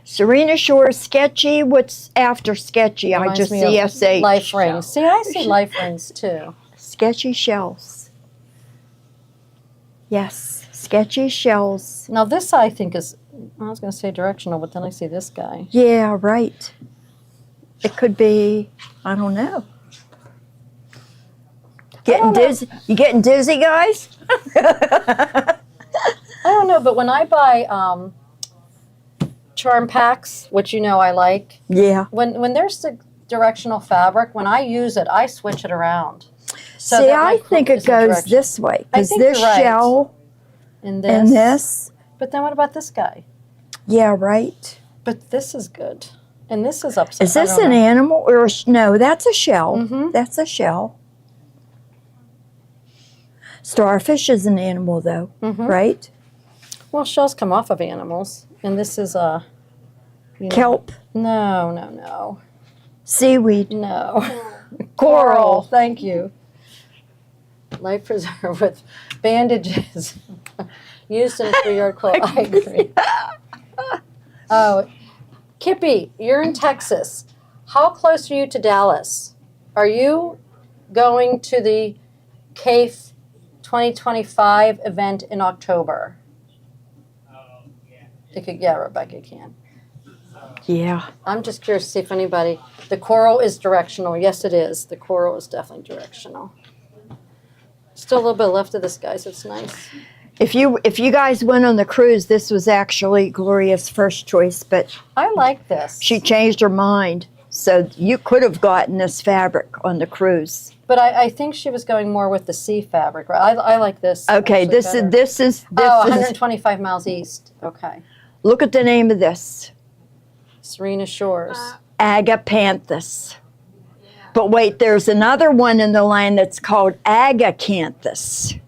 Serena Shore Sketchy. What's after Sketchy? I Reminds just me see of SH. life rings. See, I see life rings too. Sketchy shells. Yes, sketchy shells. Now this I think is, I was going to say directional, but then I see this guy. Yeah, right. It could be, I don't know. Getting don't know. dizzy? You getting dizzy, guys? I don't know, but when I buy charm packs, which I like, Yeah. when there's the directional fabric, when I use it, I switch it around. So See, that my I think quilt it is in goes direction. this way I because think this you're right. shell And this. and this But then what about this guy? Yeah, right. But this is good. And this is upside. Is this an animal or no? That's a shell. Mhm. That's a shell. Starfish is an animal, though, Mhm. right? Well, shells come off of animals, and this is a Kelp, No. seaweed, No. coral. Thank you. Life preserver with bandages used in a 3-yard quilt. I agree. Oh, Kippy, you're in Texas. How close are you to Dallas? Are you going to the CAFE 2025 event in October? Yeah, Rebecca can. Yeah. I'm just curious to see if anybody. The coral is directional. Yes, it is. The coral is definitely directional. Still a little bit left of this, guys. It's nice. If you guys went on the cruise, this was actually Gloria's first choice, but I like this. she changed her mind. So you could have gotten this fabric on the cruise. But I think she was going more with the sea fabric. Right? I like this. Okay, actually this better. is Oh, 125 miles east. Okay. look at the name of this. Serena Shores. Agapanthus. But wait, there's another one in the line that's called Agacanthus.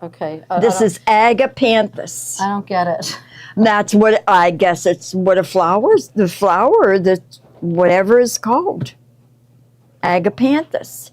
Okay. This is Agapanthus. I don't get it. And that's what I guess it's what the flower that whatever is called. Agapanthus.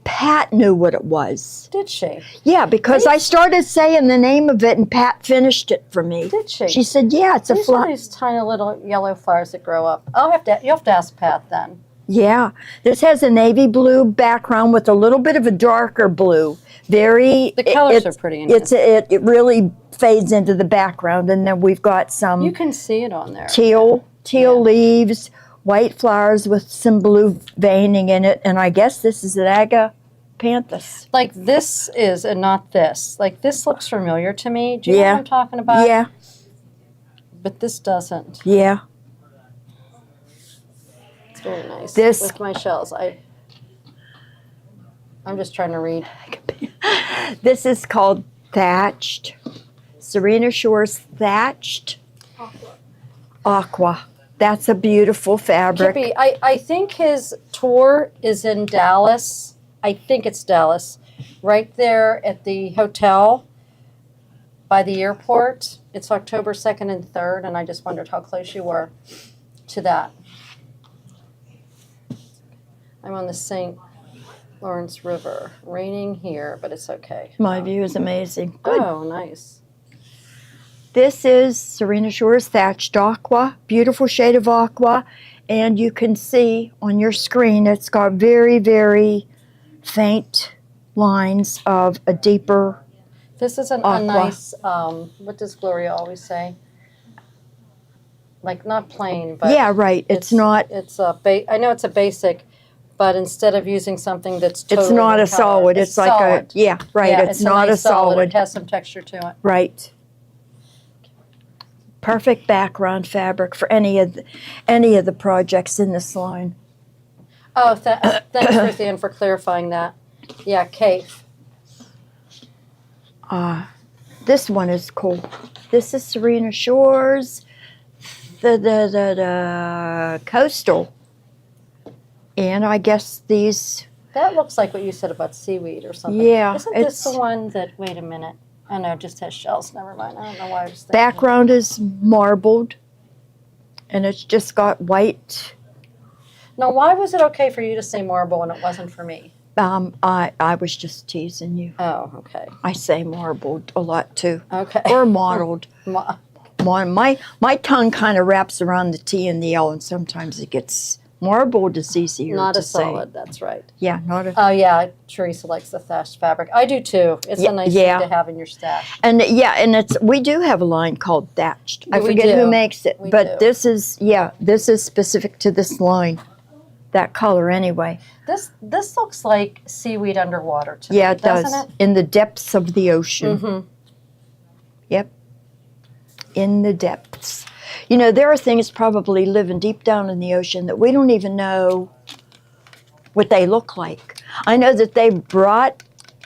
Pat knew what it was. Did she? Yeah, because I started saying the name of it and Pat finished it for me. Did she? She said, yeah, it's a These are flower. these tiny little yellow flowers that grow up. You'll have to ask Pat then. Yeah, this has a navy blue background with a little bit of a darker blue. The colors are pretty intense. It really fades into the background, and then we've got some You can see it on there. teal Yeah. leaves, white flowers with some blue veining in it, and I guess this is an Agapanthus. Like this is and not this. Like this looks familiar to me. Do you know Yeah. what I'm talking about? Yeah, But this doesn't. yeah. It's very nice. This- With my shells. I'm just trying to read. This is called Thatched. Serena Shores Thatched Aqua. That's a beautiful fabric. Kippy, I think his tour is in Dallas. I think it's Dallas. Right there at the hotel by the airport. It's October 2nd and 3rd, and I just wondered how close you were to that. I'm on the St. Lawrence River. Raining here, but it's okay. My view is amazing. Good. Oh, nice. This is Serena Shores Thatched Aqua, beautiful shade of aqua, and you can see on your screen it's got very, very faint lines of a deeper. This is a Aqua. nice, what does Gloria always say? Like, not plain, but Yeah, right. It's not. It's I know it's a basic, but instead of using something that's totally It's not in a color, solid. It's like solid. a yeah, right. Yeah, it's not nice a solid. It has some texture to it. Right. Perfect background fabric for any of the projects in this line. Oh, thanks, Ruth Ann, for clarifying that. Yeah, Kate. This one is cool. This is Serena Shores, the coastal, and I guess these. That looks like what you said about seaweed or something. Yeah, Isn't this it's- the one that? Wait a minute. Oh no, it just has shells. Never mind. I don't know why I was thinking. Background is marbled, and it's just got white. Now, why was it okay for you to say marble and it wasn't for me? I was just teasing you. Oh, okay. I say marbled a lot too, Okay. or mottled. Ma- My tongue kind of wraps around the T and the L, and sometimes it gets marbled is easier Not to a say. solid, that's right. Yeah, not a. Oh, yeah, Teresa likes the thatched fabric. I do too. It's a nice Yeah. thing to have in your stash. And yeah, and we do have a line called Thatched. I We forget do. who makes it, We but do. this is specific to this line, that color anyway. This looks like seaweed underwater to Yeah, me, it does. doesn't it? In the depths of the ocean. Mm-hmm. Yep. In the depths. You know, there are things probably living deep down in the ocean that we don't even know what they look like. I know that they brought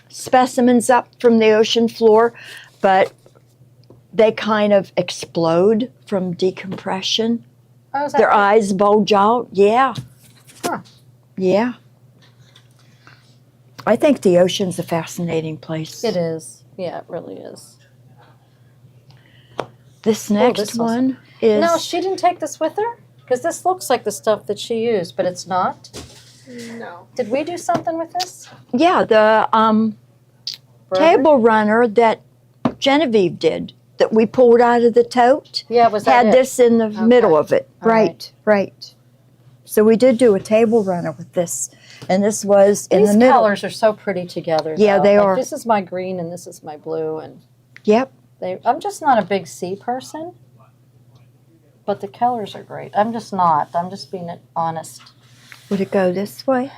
specimens up from the ocean floor, but they kind of explode from decompression. Oh, is that Their right? eyes bulge out. Yeah. Huh. Yeah. I think the ocean's a fascinating place. It is. Yeah, it really is. This next this one is No, she didn't take this with her? Because this looks like the stuff that she used, but it's not. No. Did we do something with this? yeah, the Forever? table runner that Genevieve did that we pulled out of the tote Yeah, was that had it? this in the middle of it. All Right, right. So we did do a table runner with this, and this was in These the middle. colors are so pretty together. Yeah, though. they Like, are. This is my green and this is my blue, and Yep. I'm just not a big sea person, but the colors are great. I'm just not. I'm just being honest. Would it go this way?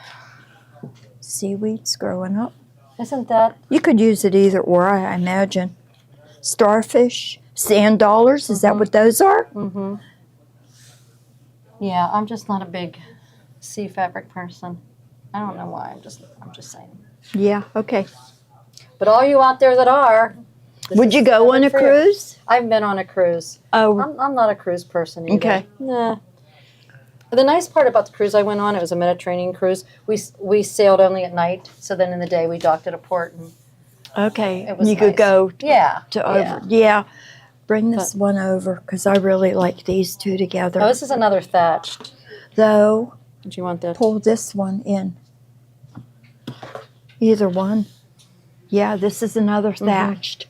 Seaweeds growing up. Isn't that? You could use it either or, I imagine. Starfish, sand dollars, is that what those are? Mm-hmm. Yeah, I'm just not a big sea fabric person. I don't know why. I'm just saying. Yeah, okay. But all you out there that are, this Would is you go on something a for you. cruise? I've been on a cruise. Oh, I'm not a cruise person either. Okay. Nah. The nice part about the cruise I went on, it was a Mediterranean cruise. We sailed only at night, so then in the day we docked at a port. And okay. It was You could nice. go yeah. to yeah. over. Yeah. Bring this one over because I really like these two together. Oh, this is another thatched. Though, Do you want that? pull this one in. Either one. Yeah, this is another thatched.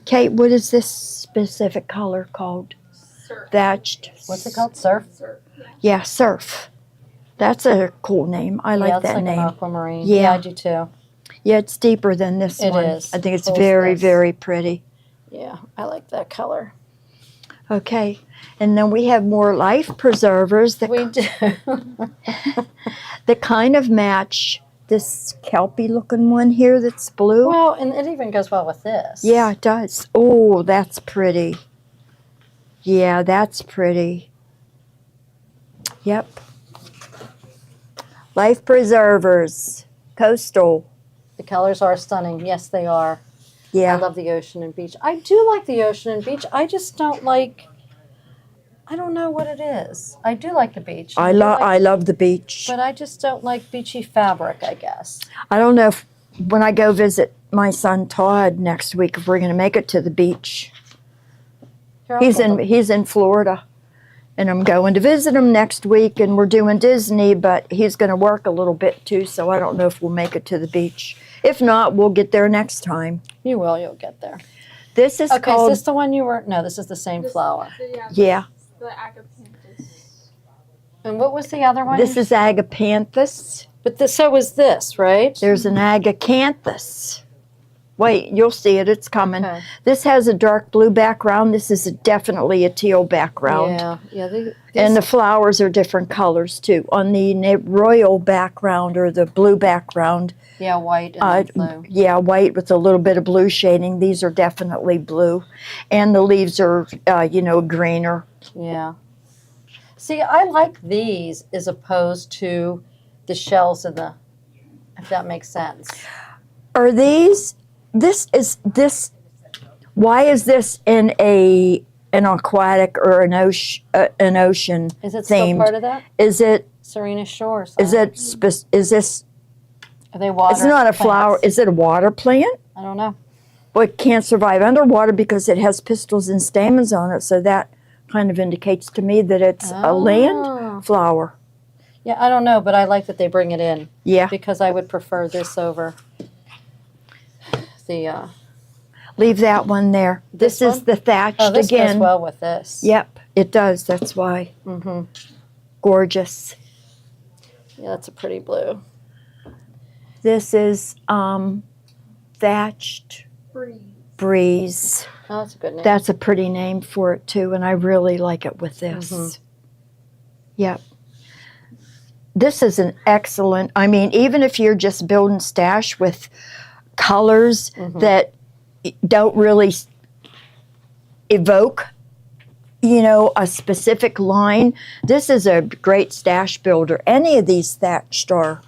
Kate, what is this specific color called? Surf. Thatched. What's it called? Surf? Surf. Yeah, surf. That's a cool name. I yeah, like it's that like name. an aquamarine. Yeah. I do too. Yeah, it's deeper than this It one. is. I think it's Pulls very, this. very pretty. Yeah, I like that color. Okay, and then we have more life preservers that, We do. that kind of match this kelpie looking one here that's blue. Well, and it even goes well with this. Yeah, it does. Oh, that's pretty. Yeah, that's pretty. Yep. Life preservers, coastal. The colors are stunning. Yes, they are. I Yeah. love the ocean and beach. I do like the ocean and beach. I just don't like. I don't know what it is. I do like the beach. I do like- love the beach. But I just don't like beachy fabric, I guess. I don't know if when I go visit my son Todd next week if we're going to make it to the beach. Here, I'll He's hold them. in Florida, and I'm going to visit him next week. And we're doing Disney, but he's going to work a little bit too, so I don't know if we'll make it to the beach. If not, we'll get there next time. You will. You'll get there. This is Okay, is called this the one you were? No, this is the same flower. yeah. The agapanthus. And what was the other one? This is agapanthus. But this, so was this, right? There's an agacanthus. Wait, you'll see it. It's coming. Okay. This has a dark blue background. This is definitely a teal background. Yeah, yeah. And the flowers are different colors too. On the royal background or the blue background, yeah, white and then blue. yeah, white with a little bit of blue shading. These are definitely blue. And the leaves are, greener. Yeah. See, I like these as opposed to the shells in the, if that makes sense. Are these, why is this in an aquatic or an ocean Is it still themed? part of that? Is it, Serena Shores. is this, Are they water? it's not a flower, plants? is it a water plant? I don't know. Well, it can't survive underwater because it has pistils and stamens on it, so that kind of indicates to me that it's a Oh. land flower. Yeah, I don't know, but I like that they bring it in Yeah, because I would prefer this over the. leave that one there. This This is one? the thatched Oh, this again. goes well with this. Yep, it does. That's why. Mm-hmm. Gorgeous. Yeah, that's a pretty blue. This is thatched Breeze. breeze. Oh, that's a good name. That's a pretty name for it too, and I really like it with this. Mhm. Yep. This is an excellent, I mean, even if you're just building stash with colors that don't really evoke, a specific line, this is a great stash builder. Any of these thatched are.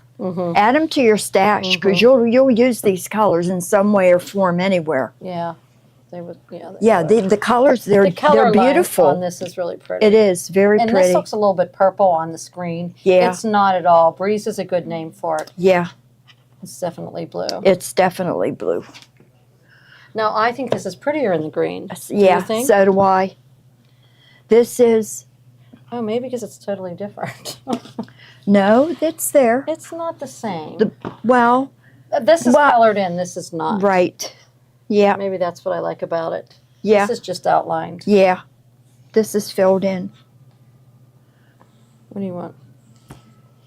Add them to your stash because you'll use these colors in some way or form anywhere. Yeah. They would, yeah. Yeah, the colors, the color they're line beautiful. on this is really pretty. It is very and pretty. this looks a little bit purple on the screen. Yeah. It's not at all. Breeze is a good name for it. Yeah, It's definitely blue. it's definitely blue. Now, I think this is prettier in the green. Yeah, you think? so do I. This is, Oh, maybe because it's totally different. no, it's there. It's not the same. Well, This is well- colored in. This is not. right. Yeah, Maybe that's what I like about it. yeah, This is just outlined. yeah. This is filled in. What do you want?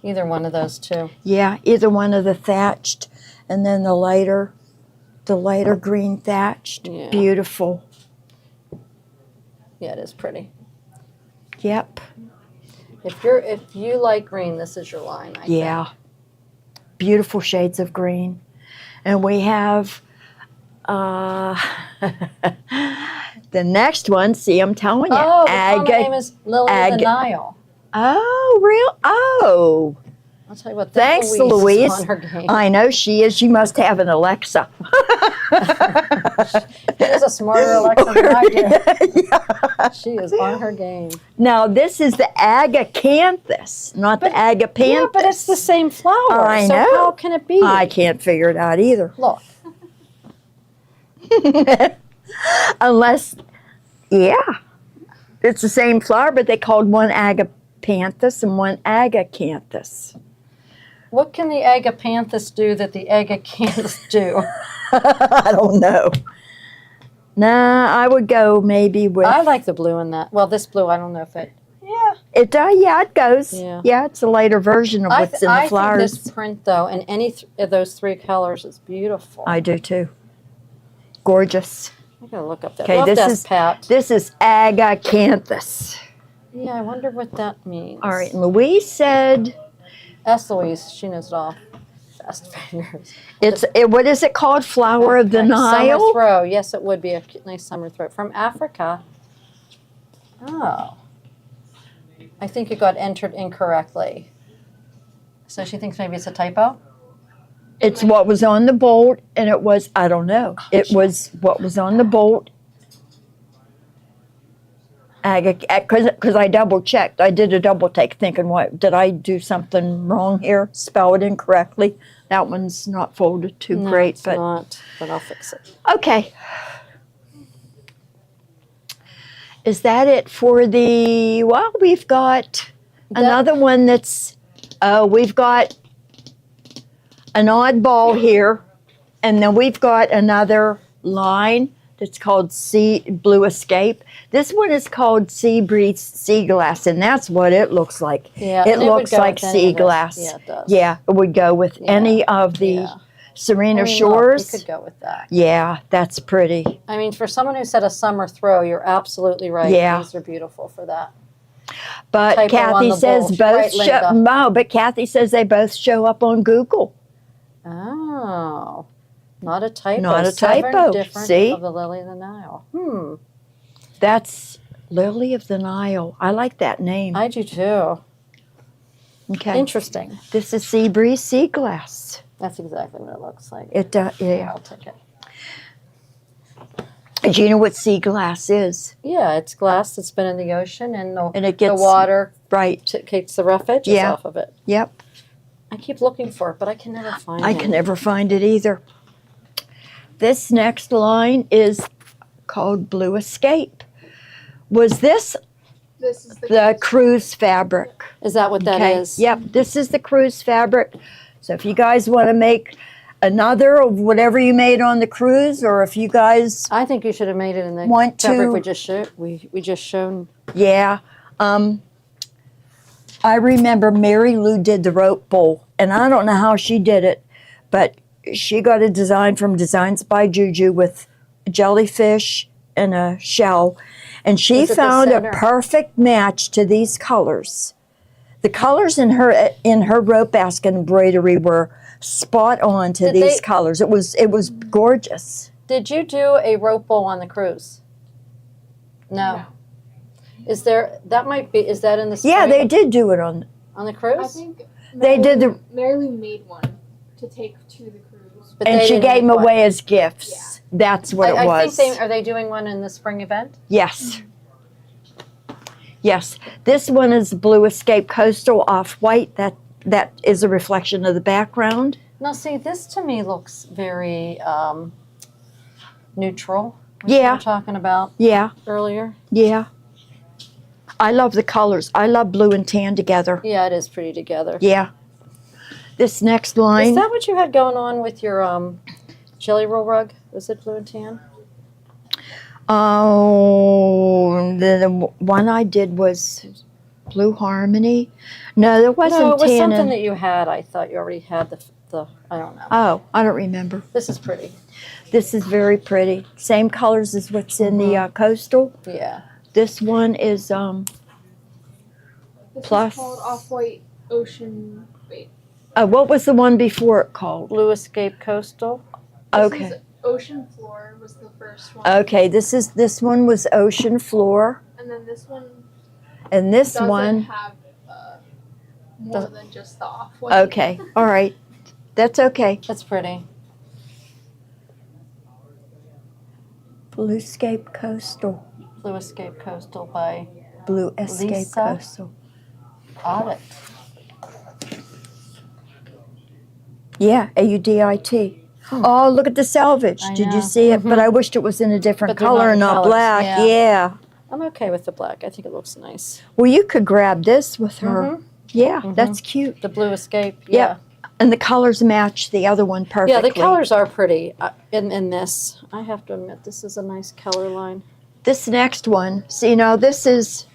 Either one of those two. Yeah, either one of the thatched and then the lighter green thatched. Yeah. Beautiful. Yeah, it is pretty. Yep. If you like green, this is your line. I think. Yeah. Beautiful shades of green. And we have the next one, see, I'm telling you. Oh, the common name is Lily of the Nile. Oh, real? Oh. I'll tell you what. Thanks, Louise. Louise. Is on her game. I know she is. You must have an Alexa. She is a smarter Alexa than I do. Yeah. She is on her game. Now, this is the agacanthus, not the agapanthus. Yeah, but it's the same flower. I so know. how can it be? I can't figure it out either. Look. Unless, yeah, it's the same flower, but they called one agapanthus and one agacanthus. What can the agapanthus do that the agacanthus do? I don't know. Nah, I would go maybe with. I like the blue in that. Well, this blue, I don't know if it. Yeah, it does. Yeah, it goes. Yeah. It's a lighter version of what's in the I flowers. think this print, though, in any of those three colors is beautiful. I do too. Gorgeous. I gotta look up that. Okay, We'll have this to is ask Pat. this is agacanthus. Yeah, I wonder what that means. All right, and Louise said Ask Louise. She knows it all. Fast fingers. what is it called? Flower of the Okay, Nile. Summer throw. Yes, it would be a nice summer throw from Africa. Oh, I think it got entered incorrectly. So she thinks maybe it's a typo. It's what was on the bolt, and it was, I don't know. It was what was on the bolt. Because I double checked. I did a double take thinking, what, did I do something wrong here? Spell it incorrectly? That one's not folded too No, great, it's but not. But I'll fix it. okay. Is that it for the, well, we've got another one that's, we've got an oddball here, and then we've got another line that's called Sea Blue Escape. This one is called Sea Breeze Sea Glass, and that's what it looks like. Yeah, It and would looks go like with any sea of this. glass. Yeah, it does. Yeah, it would go with Yeah, any of the yeah. Serena I mean, look, Shores. you could go with that. Yeah, that's pretty. I mean, for someone who said a summer throw, you're absolutely right. Yeah. These are beautiful for that. But Typo on Kathy the says bolt. both Right, show. Linda. No, but Kathy says they both show up on Google. Oh, not a typo. Not a 7 typo. different See? of the Lily of the Nile. That's Lily of the Nile. I like that name. I do too. Okay. Interesting. This is Sea Breeze Sea Glass. That's exactly what it looks like. Yeah. I'll take it. Do you know what sea glass is? Yeah, it's glass that's been in the ocean, and And it the gets water right. takes the rough edges Yeah. off of it. Yep. I keep looking for it, but I can never find it. I can never find it either. This next line is called Blue Escape. Was this This is the cruise fabric? Is that what that is? Yep, this is the cruise fabric. So if you guys want to make another of whatever you made on the cruise, or if you guys, I think you should have made it in the Want fabric to- we just showed. We just shown. yeah. I remember Mary Lou did the rope bowl, and I don't know how she did it, but she got a design from Designs by Juju with a jellyfish and a shell, and she Is it the found a center? perfect match to these colors. The colors in her rope basket embroidery were spot on to Did these they- colors. It was gorgeous. Did you do a rope bowl on the cruise? No. Is there? That might be. Is that in the? Yeah, spring they did do it on. on the I cruise. think They did the- Mary Lou made one to take to the cruise But And they she didn't gave them make one. away as gifts. That's what it I was. think are they doing one in the spring event? Yes. Yes. This one is Blue Escape Coastal Off-White. That is a reflection of the background. Now, see, this to me looks very neutral. What Yeah. you were talking about Yeah. earlier. Yeah. I love the colors. I love blue and tan together. Yeah, it is pretty together. Yeah. This next Is line. that what you had going on with your jelly roll rug? Was it blue and tan? Oh, the one I did was Blue Harmony. No, there wasn't No, it was tan. something that you had. I thought you already had the I don't know. Oh, I don't remember. This is pretty. This is very pretty. Same colors as what's in the coastal. Yeah. This one is This Plus. is called Off-White Ocean. Wait. what was the one before it called? Blue Escape Coastal. This Okay. is Ocean Floor was the first one. Okay, this one was Ocean Floor, And then this one and this doesn't one. have more Doesn't- than just the Off-White. Okay, all right, that's okay. That's pretty. Bluescape Coastal, Blue Escape Coastal by Blue Escape Lisa? Coastal. Audit. Yeah, AUDIT. Oh, look at the salvage. I Did know. you see it? But I wished it was in a different But they're color not and not colors, black. yeah. Yeah. I'm okay with the black. I think it looks nice. Well, you could grab this with her. Mhm. Yeah, Mhm. that's cute. The Blue Escape. Yeah. Yeah. And the colors match the other one perfectly. Yeah, the colors are pretty in this. I have to admit, this is a nice color line. This next one, see now this is,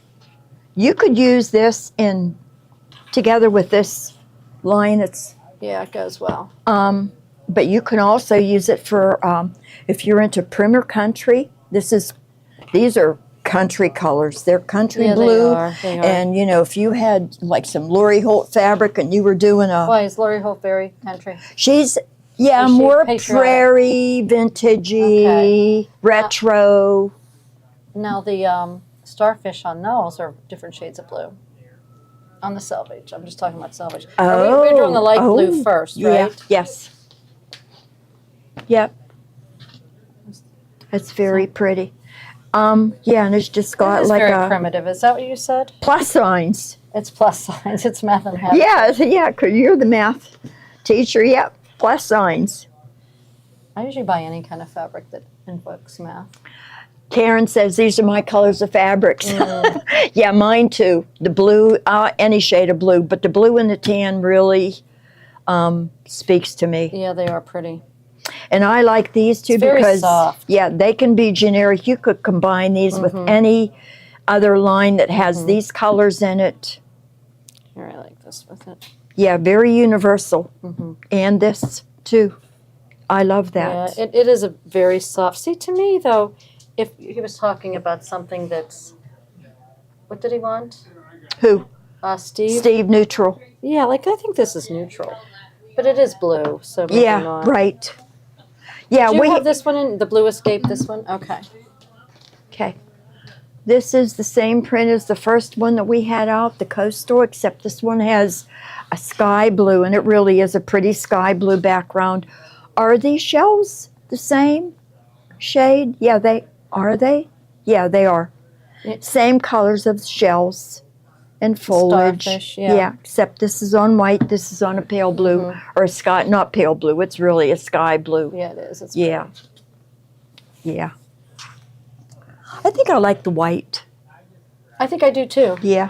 you could use this in, together with this line. It's, Yeah, it goes well. but you can also use it for, if you're into primer country, these are country colors. They're country Yeah, blue. they are. They are. And you know, if you had like some Lori Holt fabric and you were doing Why is Lori Holt very country? she's, yeah, Is she more patriotic? prairie, vintagey, Okay. retro. Now the starfish on those are different shades of blue. On the selvage, I'm just talking about selvage. We're doing the light blue first, Yeah, right? yes. Yep. It's very pretty. Yeah, and it's just It got is like very a primitive. Is that what you said? plus signs. It's plus signs. It's math and heaven. Yeah, 'cause you're the math teacher. Yep, plus signs. I usually buy any kind of fabric that invokes math. Karen says these are my colors of fabrics. Mm. Yeah, mine too. The blue, any shade of blue, but the blue and the tan really speaks to me. Yeah, they are pretty. And I like these two It's very because, soft. yeah, they can be generic. You could combine these with any other line that has these colors in it. Here, I like this with it. Yeah, very universal. Mhm. And this too. I love that. Yeah, it is a very soft. See, to me though, if he was talking about something that's, what did he want? Who? Steve. Steve Neutral. Yeah, like I think this is neutral, but it is blue, so maybe Yeah, not. right. Yeah, Do you we have this one in the Blue Escape? This one, okay. okay. This is the same print as the first one that we had out, the coastal, except this one has a sky blue, and it really is a pretty sky blue background. Are these shells the same shade? Yeah, they are. They? Yeah, they are. Yeah. Same colors of shells and foliage. Starfish, yeah. Except this is on white. This is on a pale blue or a sky. Not pale blue. It's really a sky blue. Yeah, it is. It's Yeah. pretty. Yeah. I think I like the white. I think I do too. Yeah.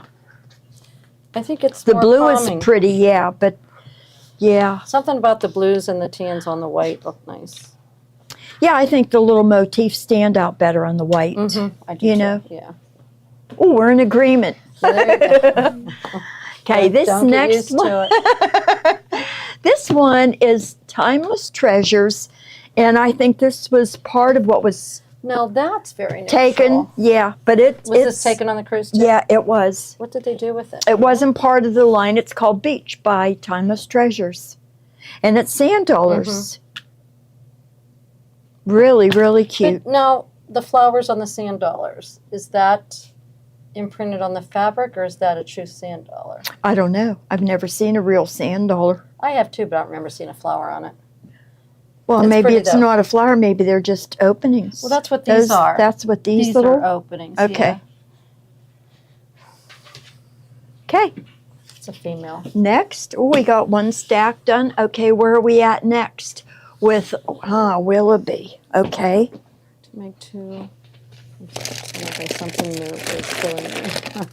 I think it's The more blue calming. is pretty, yeah, but yeah. Something about the blues and the tans on the white look nice. Yeah, I think the little motifs stand out better on the white. I do You too. know. Yeah. Oh, we're in agreement. There you go. Okay, this Don't get next used one. to it. This one is Timeless Treasures, and I think this was part of what was Now that's very neutral. taken. Yeah, but it's Was this taken on the cruise too? Yeah, it was. What did they do with it? It wasn't part of the line. It's called Beach by Timeless Treasures, and it's sand dollars. Really, really cute. But now the flowers on the sand dollars, is that imprinted on the fabric or is that a true sand dollar? I don't know. I've never seen a real sand dollar. I have too, but I don't remember seeing a flower on it. Well, It's maybe pretty, it's though. not a flower. Maybe they're just openings. Well, that's what these are. That's what these These little. are openings. Okay. Yeah. Okay. It's a female. Next, we got one stack done. Okay, where are we at next? With Willoughby. Okay. To make two. There's something new. It's killing me.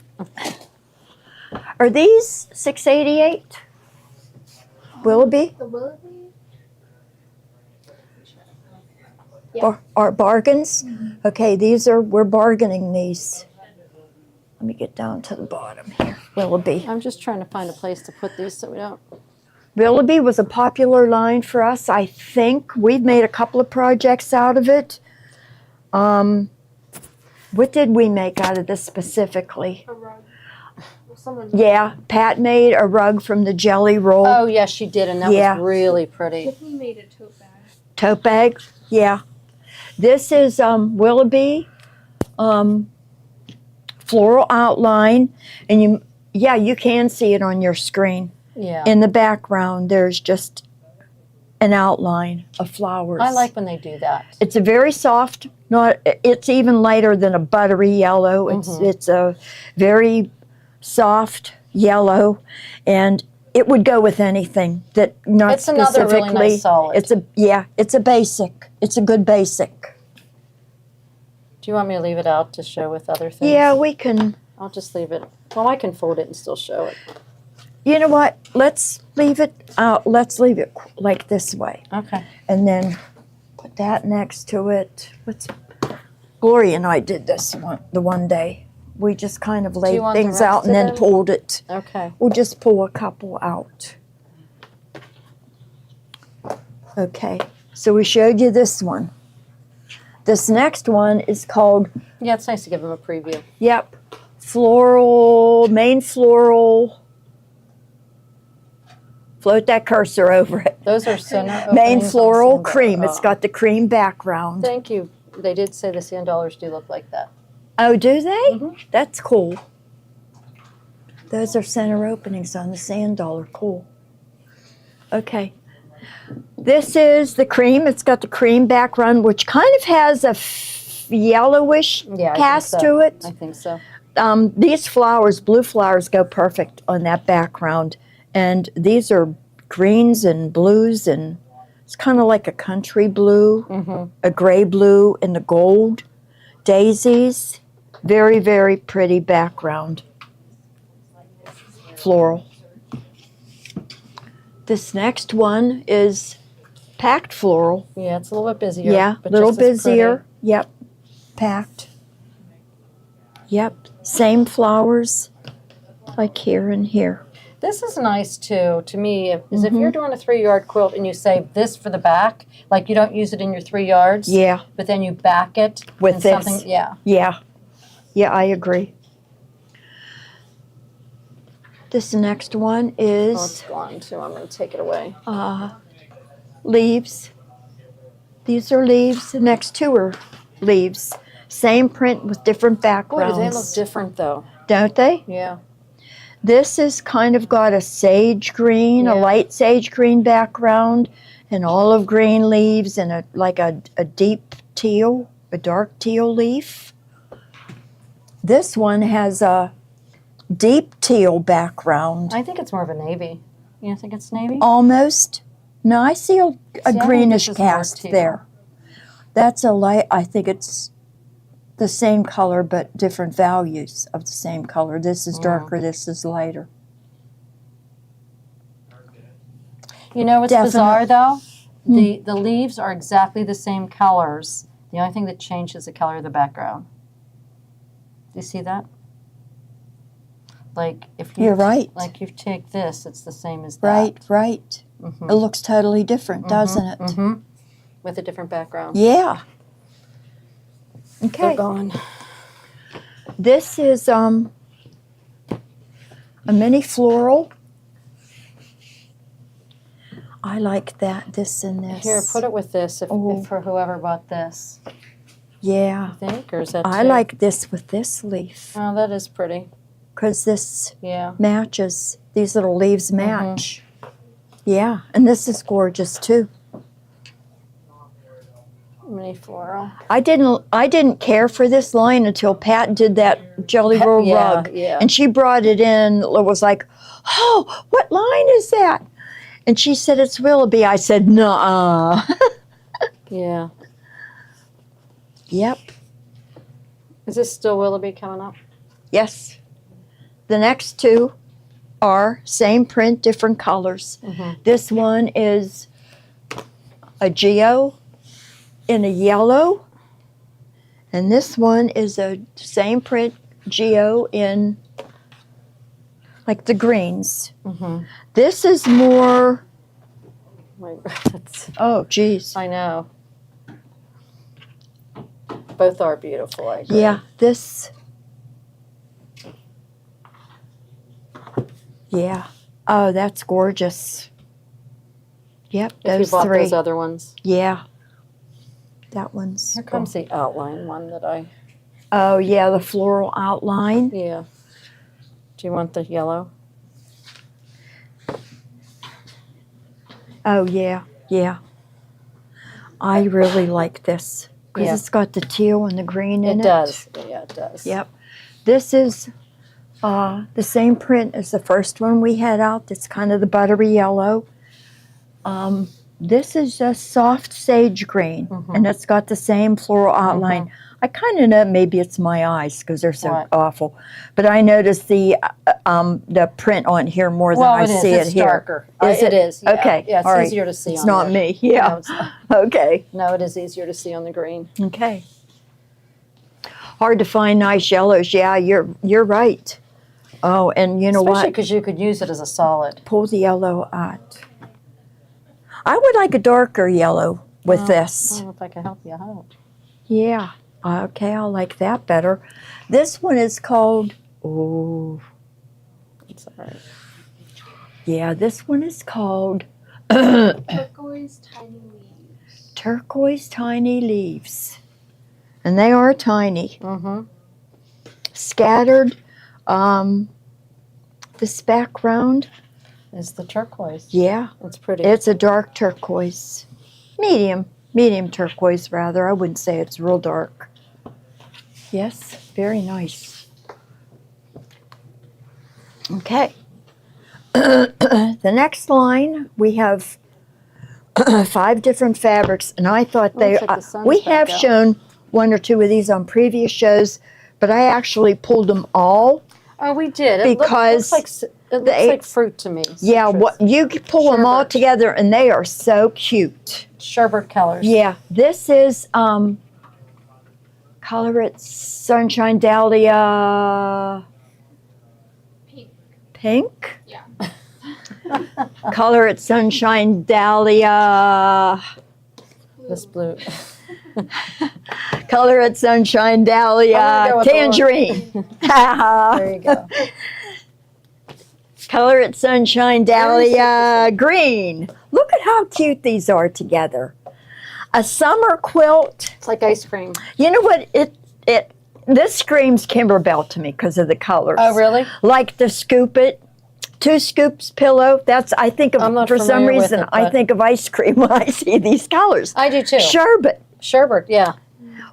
Are these 688? Willoughby The Willoughby? are bargains? Okay, we're bargaining these. Let me get down to the bottom here. Willoughby. I'm just trying to find a place to put these so we don't. Willoughby was a popular line for us. I think we've made a couple of projects out of it. What did we make out of this specifically? A rug. Well, someone. Yeah, Pat made a rug from the jelly roll. Oh, yes, she did, and that Yeah. was really pretty. Tiffany made a tote bag. Tote bag, yeah. This is Willoughby floral outline, and you can see it on your screen. Yeah. In the background, there's just an outline of flowers. I like when they do that. It's a very soft, it's even lighter than a buttery yellow. It's a very soft yellow, and it would go with anything that not It's another specifically. really nice solid. It's a basic. It's a good basic. Do you want me to leave it out to show with other things? Yeah, we can. I'll just leave it. Well, I can fold it and still show it. You know what? Let's leave it out. Let's leave it like this way, Okay. and then put that next to it. Gloria and I did this the one day. We just kind of laid want the things rest out and of then them? pulled it. Okay. We'll just pull a couple out. Okay, so we showed you this one. This next one is called, Yeah, it's nice to give them a preview. yep, floral, main floral. Float that cursor over it. Those are center Main openings on floral sandal. cream. It's Oh. got the cream background. Thank you. They did say the sand dollars do look like that. Oh, do they? Mhm. That's cool. Those are center openings on the sand dollar. Cool. Okay. This is the cream. It's got the cream background, which kind of has a yellowish Yeah, I think cast so. to it. I think so. These flowers, blue flowers, go perfect on that background. And these are greens and blues, and it's kind of like a country blue, Mm-hmm. a gray blue, and the gold. Daisies, very, very pretty background. Floral. This next one is packed floral. Yeah, it's a little bit busier. Yeah, a but little just as pretty. busier. Yep, packed. Yep, same flowers like here and here. This is nice too, to me, is if you're doing a 3-yard quilt and you save this for the back, like you don't use it in your 3 yards, Yeah, but then you back it With in this. something. Yeah. yeah, yeah, I agree. This next one Oh, it's is gone too. I'm going to take it away. leaves. These are leaves. The next two are leaves. Same print with different Boy, backgrounds. do they look different though. Don't they? Yeah. This is kind of got a sage green, Yeah. a light sage green background, and olive green leaves, and a deep teal, a dark teal leaf. This one has a deep teal background, I think it's more of a navy. You think it's navy? almost. No, I see a See, I think greenish this is more cast teal. there. That's a light. I think it's the same color, but different values of the same color. This is darker. This is lighter. You know what's Definite- bizarre though? The leaves are exactly the same colors. The only thing that changes is the color of the background. Do you see that? Like if you You're right. Like you take this, it's the same as that. Right, right. Mm-hmm. It looks totally different, doesn't it? Mm-hmm. With a different background. Yeah. They're Okay. gone. This is a mini floral. I like that. This and this. Here, put it with this Oh. if for whoever bought this. Yeah. I think, or is that I too? like this with this leaf Oh, that is pretty. because this Yeah. matches. These little leaves Mm-hmm. match. Yeah, and this is gorgeous too. Mini floral. I didn't care for this line until Pat did that Jelly Roll Yeah, rug. yeah. And she brought it in. It was like, oh, what line is that? And she said, it's Willoughby. I said, nuh-uh. Yeah. Yep. Is this still Willoughby coming up? Yes. The next two are same print, different colors. Mm-hmm. This one is a Geo in a yellow. And this one is a same print Geo in like the greens. Mm-hmm. This is more, That's, oh geez. I know. Both are beautiful, I agree. Yeah, this. Yeah. Oh, that's gorgeous. Yep, If you those bought three. those other ones. Yeah. That one's. Here comes the outline one that I, Oh, yeah, the floral outline. yeah. Do you want the yellow? Oh, yeah, yeah. I really like this because Yeah. it's got the teal and the green in it. It does. Yeah, it does. Yep. This is the same print as the first one we had out. It's kind of the buttery yellow. This is just soft sage green, Mhm. and it's got the same floral outline. I kind of know maybe it's my eyes because they're so What? awful, but I notice the print on here more than Well, I it is. see It's it here. darker. Is It is. Yeah. Okay. Yeah, it's all right. easier to see It's on not there. me. Yeah. No, it's not. Okay. No, it is easier to see on the green. Okay. Hard to find nice yellows. Yeah, you're right. Oh, and you know Especially what? because you could use it as a solid. Pull the yellow out. I would like a darker yellow with I this. don't know if I can help you out. Yeah. Okay, I like that better. This one is called, oh, It's all right. yeah, this one is called Turquoise tiny leaves. Turquoise Tiny Leaves. And they are tiny. Mm-hmm. Scattered. This background, It's the turquoise. yeah, It's pretty. it's a dark turquoise. Medium turquoise, rather. I wouldn't say it's real dark. Yes, very nice. Okay. The next line, we have 5 different fabrics, and I thought Looks they, like the sun's we back have out. shown 1 or 2 of these on previous shows, but I actually pulled them all. Oh, we did. It Because looks like they- like fruit to me. Yeah, Citrus. what you can pull them all Sherbet. together, and they are so cute. Sherbet colors. Yeah, this is color it Sunshine Dahlia Pink. pink. Yeah. Color it Sunshine Dahlia. This blue. Color it Sunshine I'm Dahlia gonna go with the tangerine. There you go. Color it Sunshine Very Dahlia green. Look at how cute these are together. A summer quilt. It's like ice cream. You know what? This screams Kimberbell to me because of the colors. Oh, really? Like the Scoop It, 2 Scoops pillow. That's I think of I'm not for some familiar with reason it, I but- think of ice cream when I see these colors. I do too. Sherbet. Sherbet, yeah.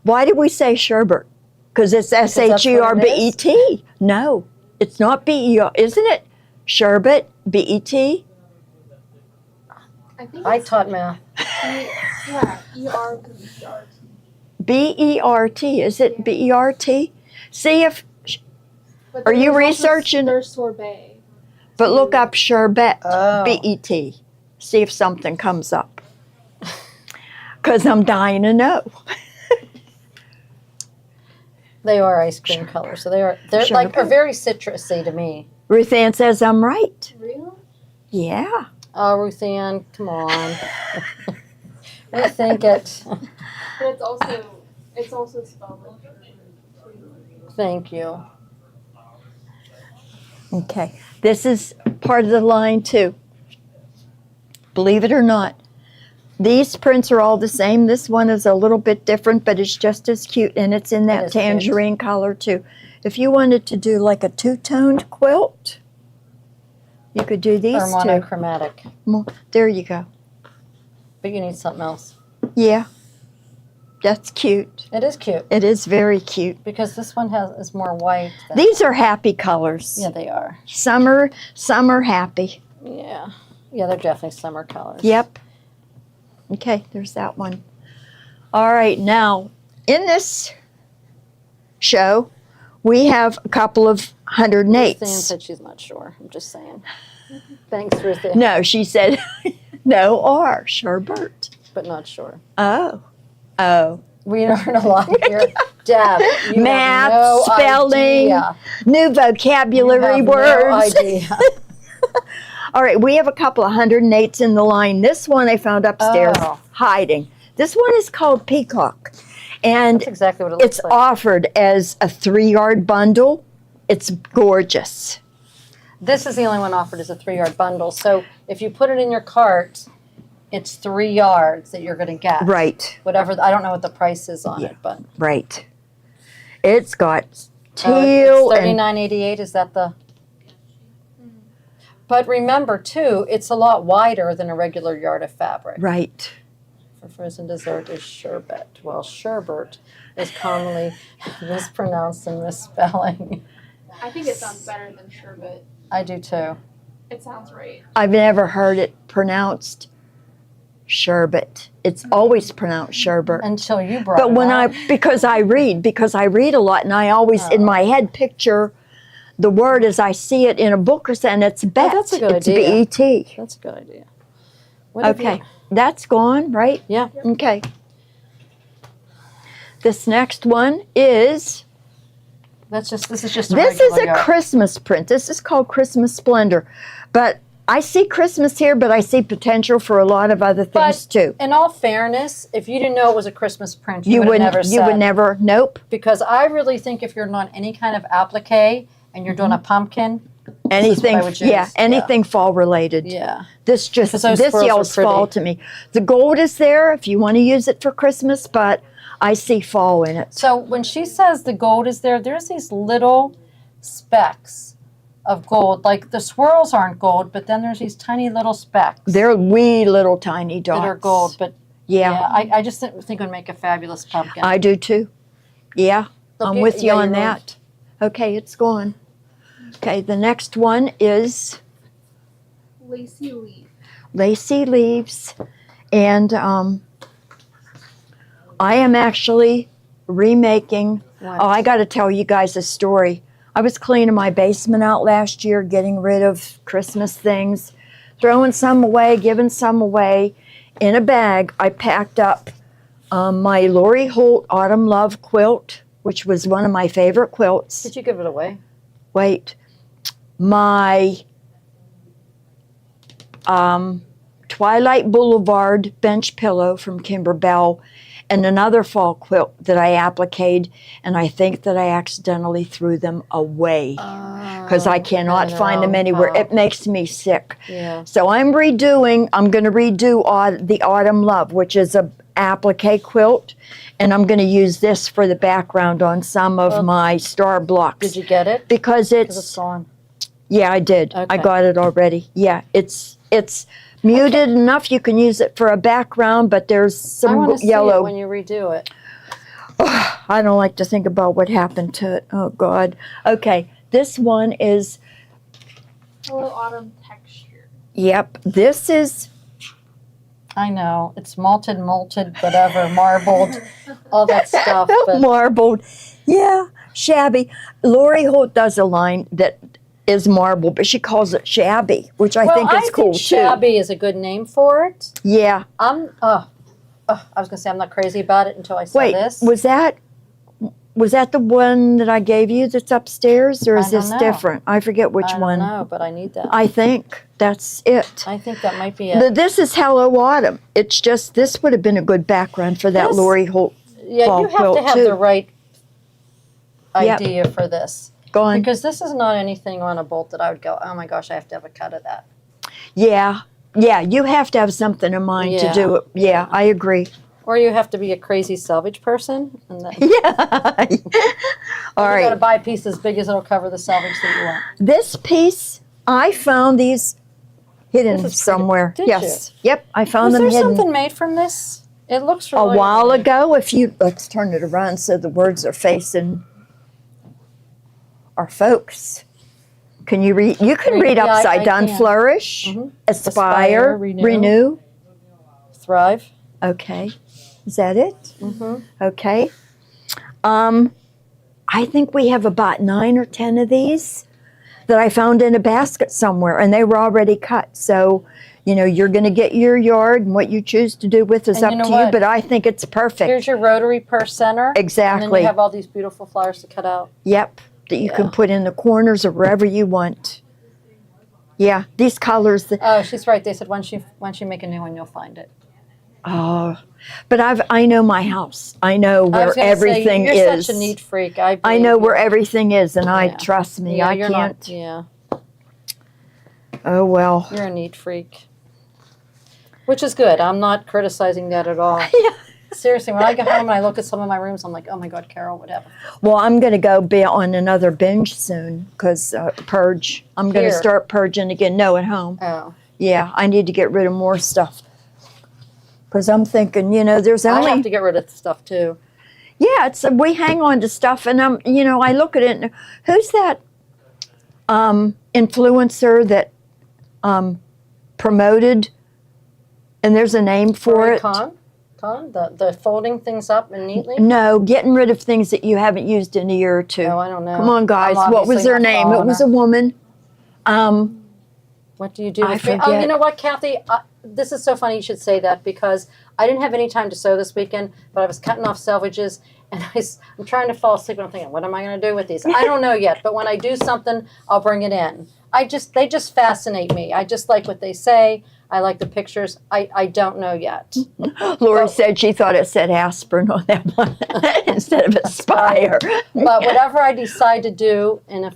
Why did we say sherbet? Because it's that's what it SHERBET. No, it's not BER, isn't it? Sherbet, BET. I think I it's taught math. yeah, ERBERT. BERT. Is it BERT? See if, But Are then you there's also researching? There's sorbet. but look up sherbet, Oh. BET. See if something comes up. Because I'm dying to know. They are ice cream colors, so they're like Sherbet. are very citrusy to me. Ruth Ann says I'm right. Really? Yeah. Oh, Ruth Ann, come on. Rethink it. But it's also spelled like Thank you. Okay. This is part of the line too. Believe it or not. These prints are all the same. This one is a little bit different, but it's just as cute, and it's in It that is cute. tangerine color too. If you wanted to do like a 2-toned quilt, you could do these Or two. monochromatic. There you go. But you need something else. Yeah. That's cute. It is cute It is very cute. because this one is more white. Than, These are happy colors. yeah, they are. Summer happy. Yeah. Yeah, they're definitely summer colors. Yep. Okay, there's that one. All right, now in this show, we have a couple of Stan 108s. said she's not sure. I'm just saying. Thanks, Ruthie. No, she said no or Sherbert. But not sure. Oh. We learn a lot here. Deb, you Math, have no spelling, idea. new vocabulary You have words. No idea. All right, we have a couple of 108s in the line. This one I found upstairs Oh. hiding. This one is called Peacock. And That's exactly what it looks it's like. offered as a 3-yard bundle. It's gorgeous. This is the only one offered as a 3-yard bundle. So if you put it in your cart, it's 3 yards that you're going to get. Right, Whatever. I don't know what the price is on it, but right. It's got Oh, teal it's and $39.88. Is that the? But remember too, it's a lot wider than a regular yard of fabric. right. For frozen dessert is sherbet. Well, sherbet is commonly mispronounced and misspelling. I think it sounds better than sherbet. I do too. It sounds right. I've never heard it pronounced sherbet. It's always pronounced sherbet. Until you brought But it when up. because I read a lot, and I always in Oh. my head picture the word as I see it in a book or something. It's bet. that's a good it's idea. B-E-T. That's a good idea. What have Okay, you- that's gone, right? Yeah. Okay. This next one is This is just a this is regular a yard. Christmas print. This is called Christmas Splendor, but I see Christmas here, but I see potential for a lot of other things But too. in all fairness, if you didn't know it was a Christmas print, you, You would would never you would said. never. Nope. Because I really think if you're on any kind of applique and you're doing a pumpkin, Anything, I would choose, yeah, anything fall related. yeah. This just Because those this squirrels are yells fall pretty. to me. The gold is there if you want to use it for Christmas, but I see fall in it. So when she says the gold is there, there's these little specks of gold. Like the swirls aren't gold, but then there's these tiny little specks They're wee little tiny dots. that are gold. But Yeah, I just think it would make a fabulous pumpkin. I do too. Yeah, Look, I'm you- with you yeah, on you're that. Okay, it's gone. Okay, the next one is Lacy leaf. Lacy Leaves, and I am actually remaking. What? Oh, I got to tell you guys a story. I was cleaning my basement out last year, getting rid of Christmas things, throwing some away, giving some away. In a bag, I packed up my Lori Holt Autumn Love quilt, which was one of my favorite quilts. Did you give it away? Wait, my Twilight Boulevard bench pillow from Kimber Bell, and another fall quilt that I appliqued, and I think that I accidentally threw them away because I cannot find them anywhere. It makes me sick. Yeah. So I'm going to redo the Autumn Love, which is a applique quilt, and I'm going to use this for the background on some of my star blocks. Did you get it? Because Because it's it's gone. yeah, I did. I Okay. got it already. Yeah, it's muted enough you can use it for a background, but there's I some want to see it yellow. when you redo it. I don't like to think about what happened to it. Oh God. Okay, this one is Hello autumn texture. yep. This is I know. It's malted, whatever, marbled, all that stuff. But marbled. Yeah, shabby. Lori Holt does a line that is marbled, but she calls it shabby, which I think is cool too. shabby is a good name for it. Yeah. I was gonna say I'm not crazy about it until I saw Wait, this. was that the one that I gave you that's upstairs, or I is don't this know. different? I forget which I don't one. know, but I need that. I think that's it. I think that might be it. This is Hello Autumn. It's just this would have been a good background for that This- Lori Holt. Yeah, fall you have quilt, to have too. the right Yep. idea for this. Gone. Because this is not anything on a bolt that I would go, oh my gosh, I have to have a cut of that. Yeah, you have to have something in mind to Yeah. do it. Yeah, I agree. Or you have to be a crazy salvage person. And then Yeah. All you got to right. buy a piece as big as it'll cover the salvage that you want. This piece, I found these hidden This is pretty. somewhere. Did yes. Yep, I found Was them there hidden. something made from this? It looks A really while pretty. ago, if you, let's turn it around so the words are facing our folks. Can you read? You can read Yeah, I upside down. can. Flourish, Mhm. aspire, Renew. renew. Thrive. Okay. Is that it? Mm-hmm. Okay. I think we have about 9 or 10 of these that I found in a basket somewhere, and they were already cut. So, you're going to get your yard, and what you choose to do with is And up you know to you, what? but I think it's perfect. Here's your rotary per center. And then Exactly. you have all these beautiful flowers to cut out. Yep. That you can Yeah. put in the corners or wherever you want. Yeah, these colors. Oh, she's right. They said once you make a new one, you'll find it. Oh, but I know my house. I know I where was gonna everything say, you're is. such a neat freak. I believe know you. where everything is, and I Yeah. trust me. Yeah, I you're can't. Not, yeah, Oh well. you're a neat freak. Which is good. I'm not criticizing that at all. Yeah. Seriously, when I get home and I look at some of my rooms, I'm like, oh my God, Carol, whatever. Well, I'm going to go be on another binge soon because purge. I'm going to Here. start purging again. No, at home. Oh. Yeah, I need to get rid of more stuff. Because I'm thinking, there's I only. have to get rid of stuff too. Yeah, we hang on to stuff, and I look at it, and who's that influencer that promoted, and there's a name for Rory it. Con, the folding things up and neatly. No, getting rid of things that you haven't used in a year or two. No, I don't know. Come on, guys. I'm What was obviously their not name? It following was her. a woman. What do you do I with me? Oh, forget. you know what, Kathy? This is so funny you should say that because I didn't have any time to sew this weekend, but I was cutting off selvages and I'm trying to fall asleep and I'm thinking, what am I going to do with these? I don't know yet, but when I do something, I'll bring it in. They just fascinate me. I just like what they say. I like the pictures. I don't know yet. Lori said she thought it said aspirin on that one instead of aspire. But whatever I decide to do, and if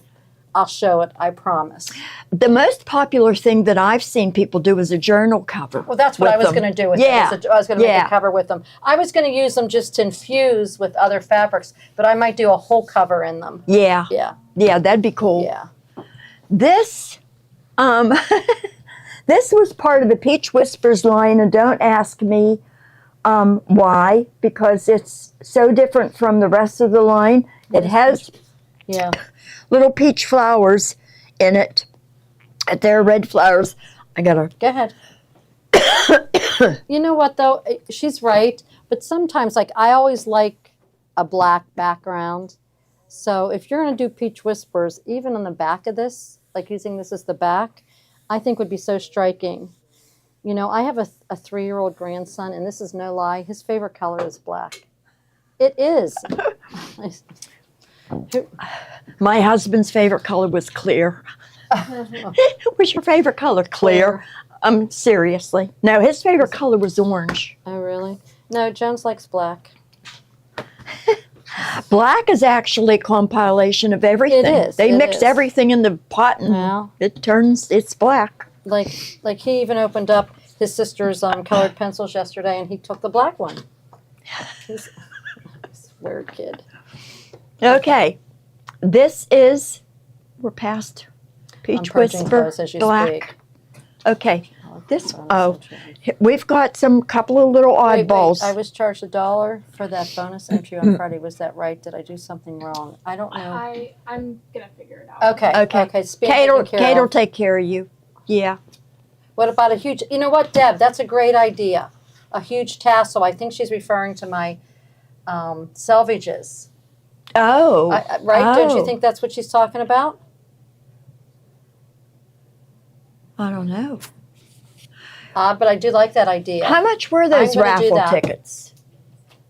I'll show it, I promise. The most popular thing that I've seen people do is a journal cover. Well, that's what I with was them. going to do with Yeah. them. I was going to make Yeah. a cover with them. I was going to use them just to infuse with other fabrics, but I might do a whole cover in them. Yeah. Yeah, Yeah, that'd be cool. yeah. This, this was part of the Peach Whispers line, and don't ask me why, because it's so different from the rest of the line. It has Yeah. little peach flowers in it. They're red flowers. I gotta. Go ahead. You know what though? She's right, but sometimes I always like a black background. So if you're going to do Peach Whispers, even on the back of this, like using this as the back, I think would be so striking. I have a 3-year-old grandson, and this is no lie. His favorite color is black. It is. My husband's favorite color was clear. What's your favorite color? Clear. Seriously. No, his favorite color was orange. Oh, really? No, Jones likes black. Black is actually a compilation of everything. It is, They it mix is. everything in the pot and Well, it's black. like he even opened up his sister's colored pencils yesterday, and he took the black one. He's a weird kid. Okay. We're past I'm Peach purging Whisper those as you Black. speak. Okay. We've got some couple of little Wait, oddballs. I was charged $1 for that bonus entry on Friday. Was that right? Did I do something wrong? I don't know. I'm gonna figure it out. Okay. Okay. Speak Kate will take care of you. Yeah. What about a huge? You know what, Deb? That's a great idea. A huge tassel. I think she's referring to my selvages. Oh. Right? Don't you Oh. think that's what she's talking about? I don't know. But I do like that idea. How much were those I'm gonna do raffle that. tickets?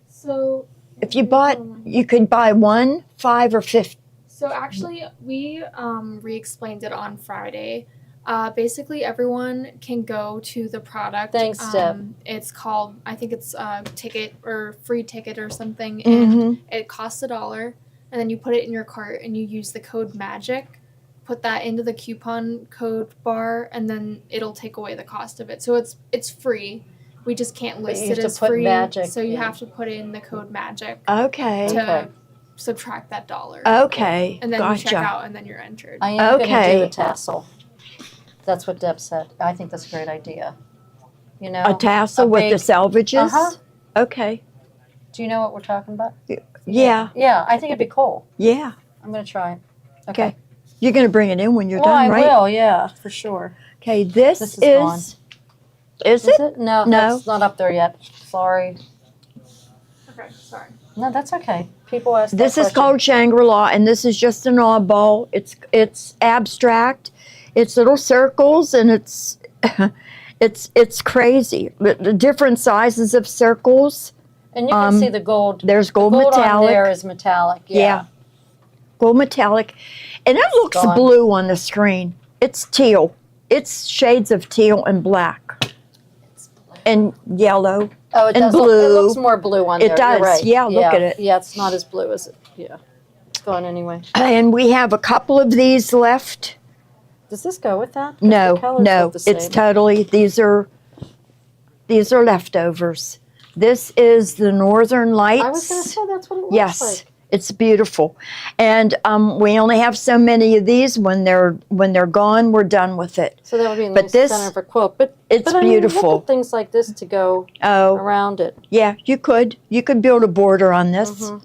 So If you bought, you could buy 1, 5, or 50. So actually, we re-explained it on Friday. Basically, everyone can go to the product. Thanks, Deb. It's called, I think it's ticket or free ticket or something, and Mm-hmm. it costs $1. And then you put it in your cart and you use the code MAGIC. Put that into the coupon code bar, and then it'll take away the cost of it. So it's free. We just can't list you it have to as put free. MAGIC So you in. have to put in the code MAGIC Okay. to Okay. subtract that $1. Okay. And then you check Gotcha. out, and then you're entered. I am going to Okay. do a tassel. That's what Deb said. I think that's a great idea. A tassel with the big- selvages? Uh-huh. Okay. Do you know what we're talking about? Yeah. Yeah, I think it'd be cool. Yeah. I'm gonna try it. Okay. You're going to bring it in when you're Well, done, I right? will, yeah, for sure. Okay, this This is gone. Is Is it? it? No, No. that's not up there yet. Sorry. Okay, sorry. No, that's okay. People ask This that is question. called Shangri-La, and this is just an oddball. It's abstract. It's little circles, and it's it's crazy. The different sizes of circles. And you can see the gold. There's gold, Gold metallic. on there is metallic. Yeah. Gold metallic, and it looks gone. blue on the screen. It's teal. It's shades of teal and black and yellow. Oh, it And does. It blue. looks more blue on It there. does. You're right. Yeah, look at it. Yeah, it's not as blue as it. Yeah, it's gone anyway. And we have a couple of these left. Does this go with that? 'Cause No, the colors no, look the it's same. totally, these are leftovers. This is the Northern Lights. I was going to say that's what it looks Yes, like. it's beautiful. And we only have so many of these. When they're gone, we're done with it. So that would be a But nice this- center for quilt. But It's I mean, beautiful. look at things like this to go Oh, around it. yeah, you could build a border on this. Mhm.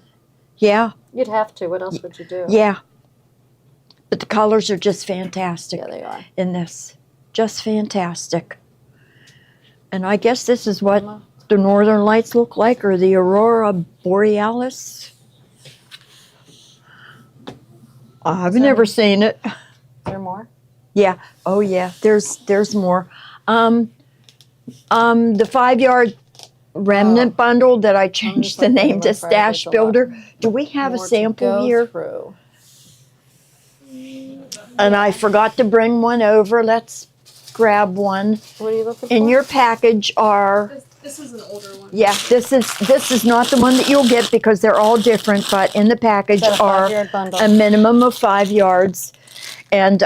Yeah, You'd have to. What else would you do? yeah. But the colors are just fantastic Yeah, they are. in this. Just fantastic. And I guess this is what the Northern Lights look like, or the Aurora Borealis. I've never seen it. Is there more? Yeah. Oh, yeah. There's more. The 5-yard remnant bundle that I changed the like name to Rainbow Friday, Stash there's a lot Builder. Do we have a More to sample go here? through. And I forgot to bring one over. Let's grab one. What are you looking In for? your package are. This is an older one. Yeah, this is not the one that you'll get because they're all different, but in the package Is that a are 5-yard bundle? a minimum of 5 yards. And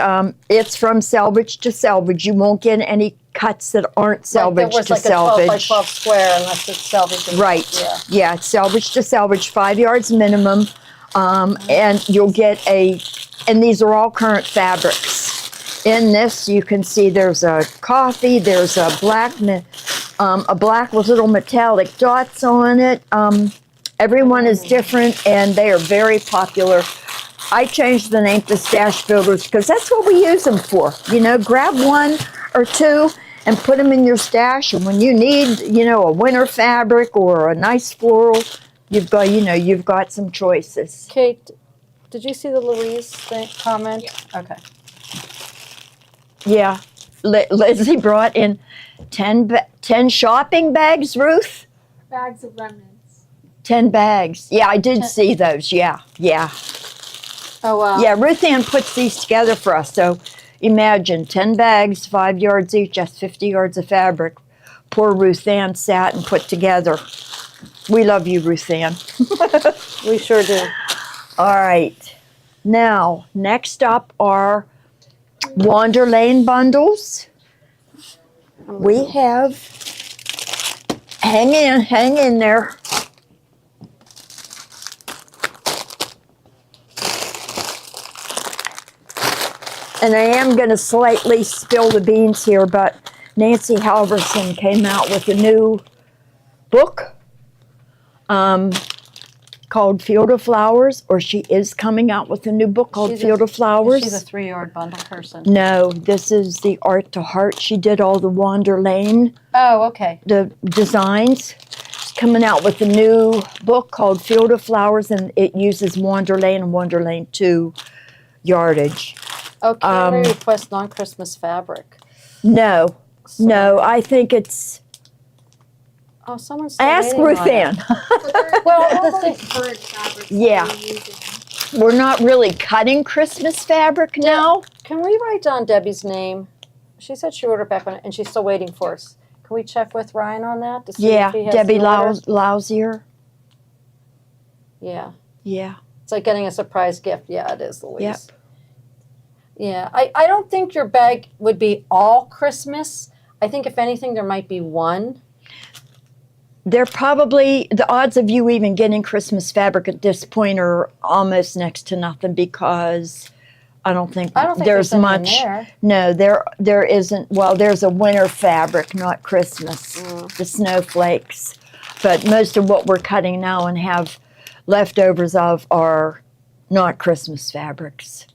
it's from salvage to salvage. You won't get any cuts that aren't salvage like there was to like a 12 by salvage. 12 square unless it's salvage. Right. Yeah. Yeah, it's salvage to salvage, 5 yards minimum. And you'll get and these are all current fabrics. In this, you can see there's a coffee, there's a black with little metallic dots on it. Everyone is different, and they are very popular. I changed the name to Stash Builders because that's what we use them for. You know, grab one or two and put them in your stash, and when you need, a winter fabric or a nice floral, you've got some choices. Kate, did you see the Louise comment? Yeah. Okay. Yeah, Lizzie brought in 10 shopping bags, Ruth. Bags of remnants. 10 bags. Yeah, I did see those. Yeah. Oh, wow. Yeah, Ruth Ann puts these together for us. So imagine 10 bags, 5 yards each, that's 50 yards of fabric. Poor Ruth Ann sat and put together. We love you, Ruth Ann. We sure do. All right. Now, next up are Wander Lane bundles. We have, hang in there. And I am going to slightly spill the beans here, but Nancy Halverson came out with a new book called Field of Flowers, or she is coming out with a new book called Field of Flowers. She's a 3-yard bundle person. No, this is the Art to Heart. She did all the Wander Lane, Oh, okay. the designs. She's coming out with a new book called Field of Flowers, and it uses Wander Lane and Wander Lane 2 yardage. Okay, they request non-Christmas fabric. No, So- I think it's. Oh, someone's still Ask waiting Ruth on it. Ann. But they're Well, all the like thing- current fabrics Yeah. that we're using. We're not really cutting Christmas fabric now. Can we write down Debbie's name? She said she ordered back on it, and she's still waiting for us. Can we check with Ryan on that to see Yeah, if he has Debbie the order? Lousier. Yeah. Yeah. It's like getting a surprise gift. Yeah, it is, Louise. Yep. Yeah, I don't think your bag would be all Christmas. I think if anything, there might be one. They're probably, the odds of you even getting Christmas fabric at this point are almost next to nothing because I don't think there's any in much. there. No, there isn't. Well, there's a winter fabric, not Christmas. The snowflakes. But most of what we're cutting now and have leftovers of are not Christmas fabrics.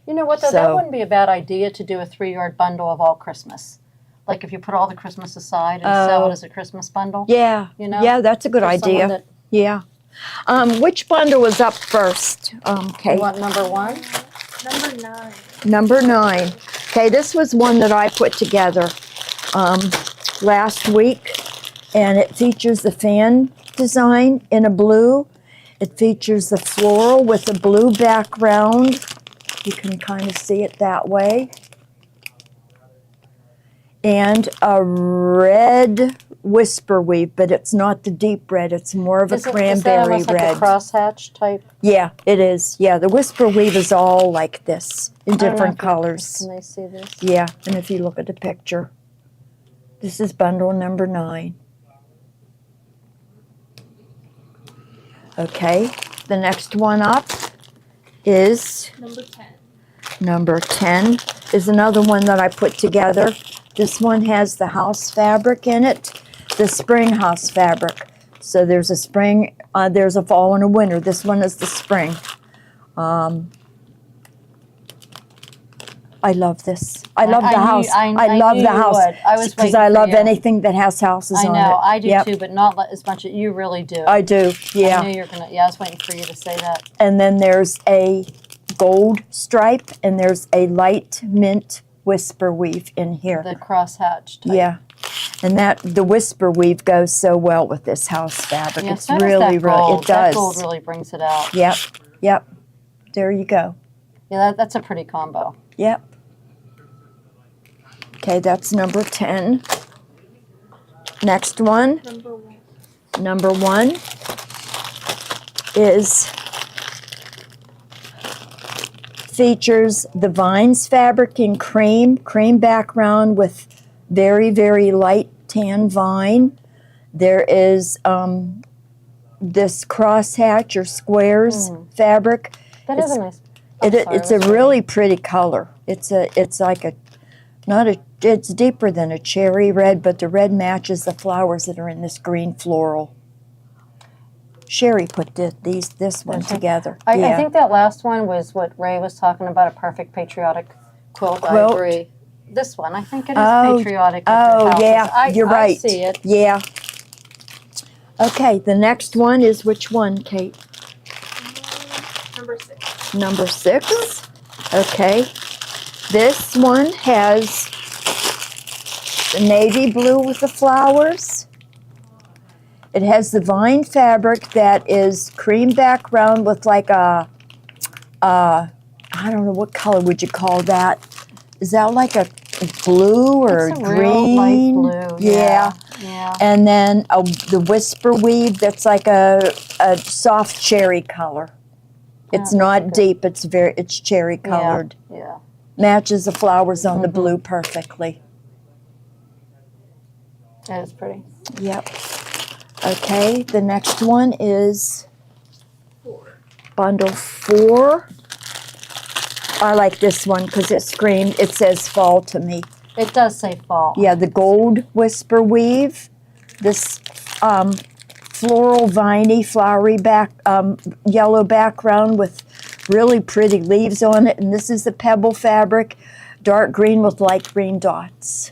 You know what, though? So- That wouldn't be a bad idea to do a 3-yard bundle of all Christmas. Like if you put all the Christmas aside and sell it as a Christmas bundle. Yeah, You know, yeah, that's a good for someone idea. that- Yeah. Which bundle was up first? You Kate? want number 1? Number 9. Number 9. Okay, this was one that I put together last week, and it features the fan design in a blue. It features the floral with a blue background. You can kind of see it that way. And a red whisper weave, but it's not the deep red. It's more of a Is that cranberry almost like red. a crosshatch type? Yeah, it is. Yeah, the whisper weave is all like this in I don't know different if you- colors. Can they see this? Yeah, and if you look at the picture, this is bundle number 9. Okay, the next one up is Number 10. number 10, is another one that I put together. This one has the house fabric in it, the spring house fabric. So there's a spring, there's a fall and a winter. This one is the spring. I love this. I love the house. I love knew the you house would. I was because waiting I for love you. anything that has houses I on it. know, I do Yep, too, but not as much as you really do. I do. I Yeah. knew you were gonna. Yeah, I was waiting for you to say that. And then there's a gold stripe and there's a light mint whisper weave in here. The crosshatch type. Yeah. And the whisper weave goes so well with this house fabric. Yeah, It's so does really, that gold. it That does. gold really brings it out. Yep. Yep. There you go. Yeah, that's a pretty combo. Yep. Okay, that's number 10. Next one, Number 1. number 1 is features the Vines fabric in cream background with very, very light tan vine. There is this crosshatch or squares fabric. That is a nice. It's a really pretty color. It's like a, not a, it's deeper than a cherry red, but the red matches the flowers that are in this green floral. Sherry put this one together. I Yeah. think that last one was what Ray was talking about, a perfect patriotic quilt. I Quilt. agree. This one, I think it is Oh, patriotic. with the Oh, houses. yeah, you're I right. see it. Yeah. Okay, the next one is which one, Kate? Number 6. Number 6. Okay. This one has the navy blue with the flowers. It has the vine fabric that is cream background with like a I don't know, what color would you call that? Is that like a blue or It's a green? real light blue. Yeah. Yeah. And then the whisper weave that's like a soft cherry color. It's Yeah, not that's good. deep, it's cherry colored. Yeah. Matches the flowers on the Mm-hmm. blue perfectly. That is pretty. Yep. Okay, the next one is 4. bundle 4. I like this one because it says fall to me. It does say fall. Yeah, the gold whisper weave. This floral, viney, flowery yellow background with really pretty leaves on it. And this is the pebble fabric, dark green with light green dots.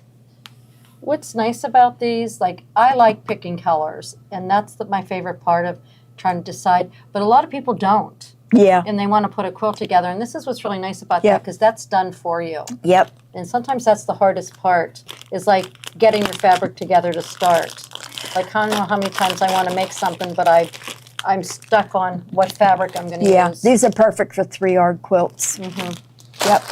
What's nice about these, like, I like picking colors, and that's my favorite part of trying to decide. But a lot of people don't, Yeah, and they want to put a quilt together. And this is what's really nice about Yeah. that, because that's done for you. yep. And sometimes that's the hardest part, is like getting your fabric together to start. Like, I don't know how many times I want to make something, but I'm stuck on what fabric I'm going to Yeah, use. these are perfect for 3-yard quilts. Yep.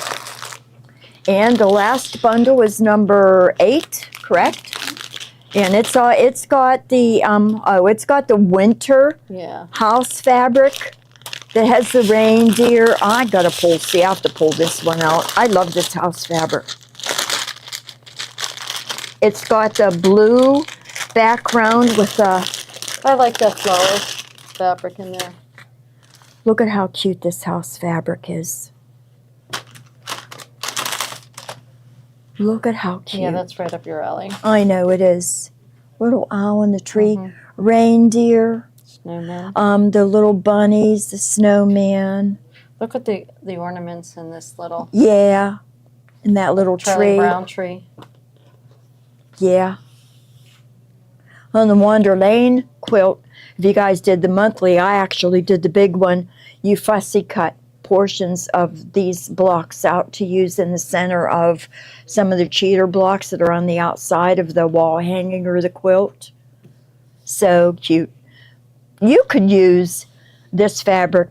And the last bundle is number 8, correct? And it's got the winter Yeah. house fabric that has the reindeer. I have to pull this one out. I love this house fabric. It's got the blue background with the, I like that flower fabric in there. look at how cute this house fabric is. Look at how cute. Yeah, that's right up your alley. I know it is. Little owl in the tree. reindeer, Snowmen. the little bunnies, the snowman. Look at the ornaments in this little Yeah, and that little Charlie tree. Brown tree. Yeah. On the Wander Lane quilt, if you guys did the monthly, I actually did the big one. You fussy cut portions of these blocks out to use in the center of some of the cheater blocks that are on the outside of the wall hanging or the quilt. So cute. You could use this fabric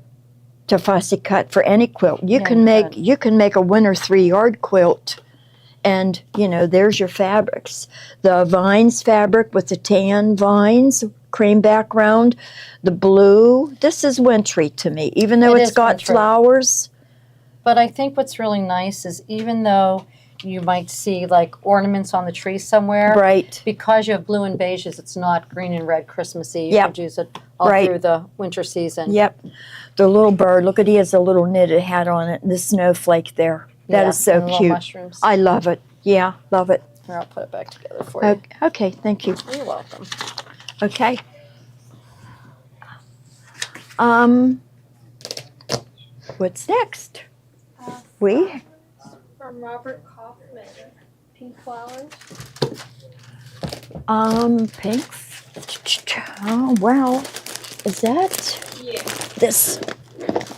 to fussy cut for any quilt. You Yeah, you can make a winter 3-yard quilt. And, you know, there's your fabrics. The vines fabric with the tan vines, cream background, the blue. This is wintry to me, even though It it's is got wintry. flowers. But I think what's really nice is even though you might see like ornaments on the tree somewhere, Right. because you have blue and beiges, it's not green and red Christmassy. You Yep. could use it all Right. through the winter season. Yep. The little bird, look at, he has a little knitted hat on it, and the snowflake there. That Yeah, is so and little cute. mushrooms. I love it. Yeah, love it. Here, I'll put it back together for you. Okay, thank you. You're welcome. Okay. What's next? We From Robert Kaufman. Pink flowers. pinks. Oh wow. Is that Yeah. this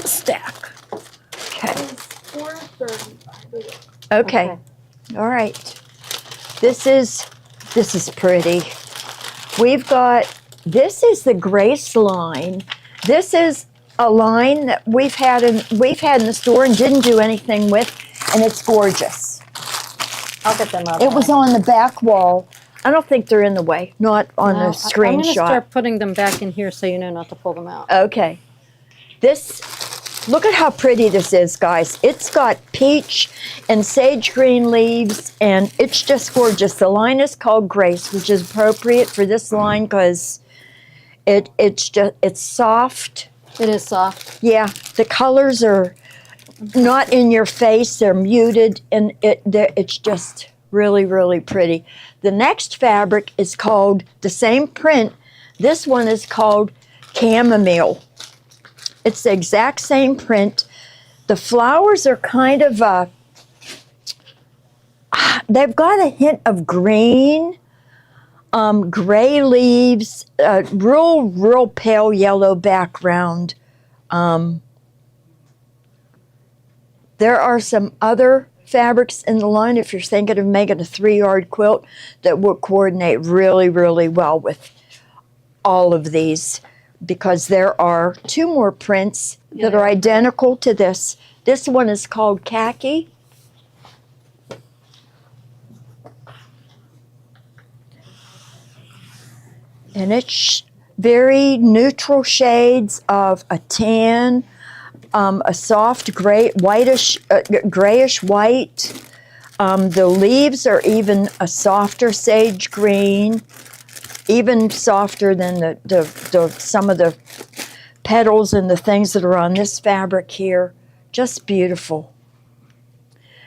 stack? Okay. It's $4.35. Okay. All right. This is pretty. We've got, this is the Grace line. This is a line that we've had in the store and didn't do anything with, and it's gorgeous. I'll get them out. It was on the back wall. I don't think they're in the way, not on the I'm going to screenshot. start putting them back in here so you know not to pull them out. Okay. Look at how pretty this is, guys. It's got peach and sage green leaves, and it's just gorgeous. The line is called Grace, which is appropriate for this line because it's soft. It is soft. Yeah, the colors are not in your face. They're muted, and it's just really, really pretty. The next fabric is called the same print. This one is called Chamomile. It's the exact same print. The flowers are kind of they've got a hint of green, gray leaves, real pale yellow background. There are some other fabrics in the line if you're thinking of making a 3-yard quilt that would coordinate really, really well with all of these, because there are 2 more prints that are identical to this. This one is called Khaki. And it's very neutral shades of a tan, a soft gray, whitish, grayish white. The leaves are even a softer sage green, even softer than the some of the petals and the things that are on this fabric here. Just beautiful.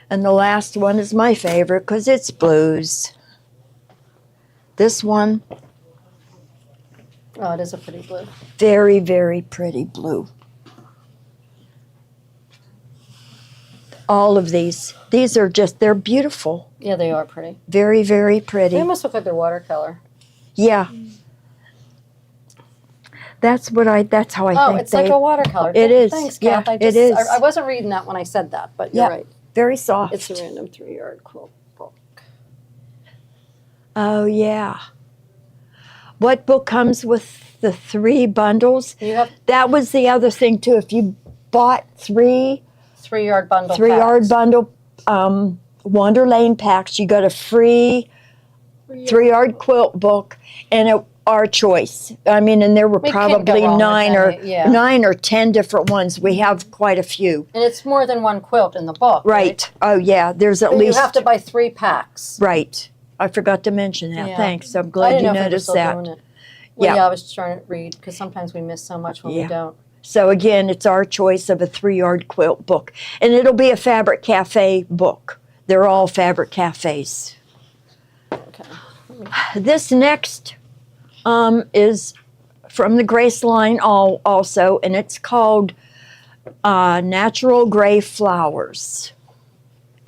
And the last one is my favorite because it's blues. This one, Oh, it is a pretty blue. very, very pretty blue. All of these are just, they're beautiful. Yeah, they are pretty. Very, very They pretty. almost look like they're watercolor. Yeah. That's how I Oh, think it's like a watercolor. It is. Thanks, Yeah, Kath. it is. I wasn't reading that when I said that, but you're Yeah. right. very soft. It's a random 3-yard quilt book. Oh, yeah. What book comes with the 3 bundles? You have That was the other thing, too. If you bought 3 3-yard bundle 3-yard packs. bundle Wander Lane packs, you got a free 3-yard quilt book and our choice. I mean, and there were We can't go probably wrong with 9 any, or 10 different ones. We have quite a few. And it's more than one quilt in the book. Right. Oh, yeah. There's at But least. you have to buy 3 packs. Right. I forgot to mention that. Yeah. Thanks. I'm I glad didn't you know if we were noticed still that. doing it. Well, Yeah. yeah, I was trying to read because sometimes we miss so much when Yeah. we don't. So again, it's our choice of a 3-yard quilt book. And it'll be a Fabric Cafe book. They're all Fabric Cafes. Okay. This next is from the Grace line also, and it's called Natural Gray Flowers.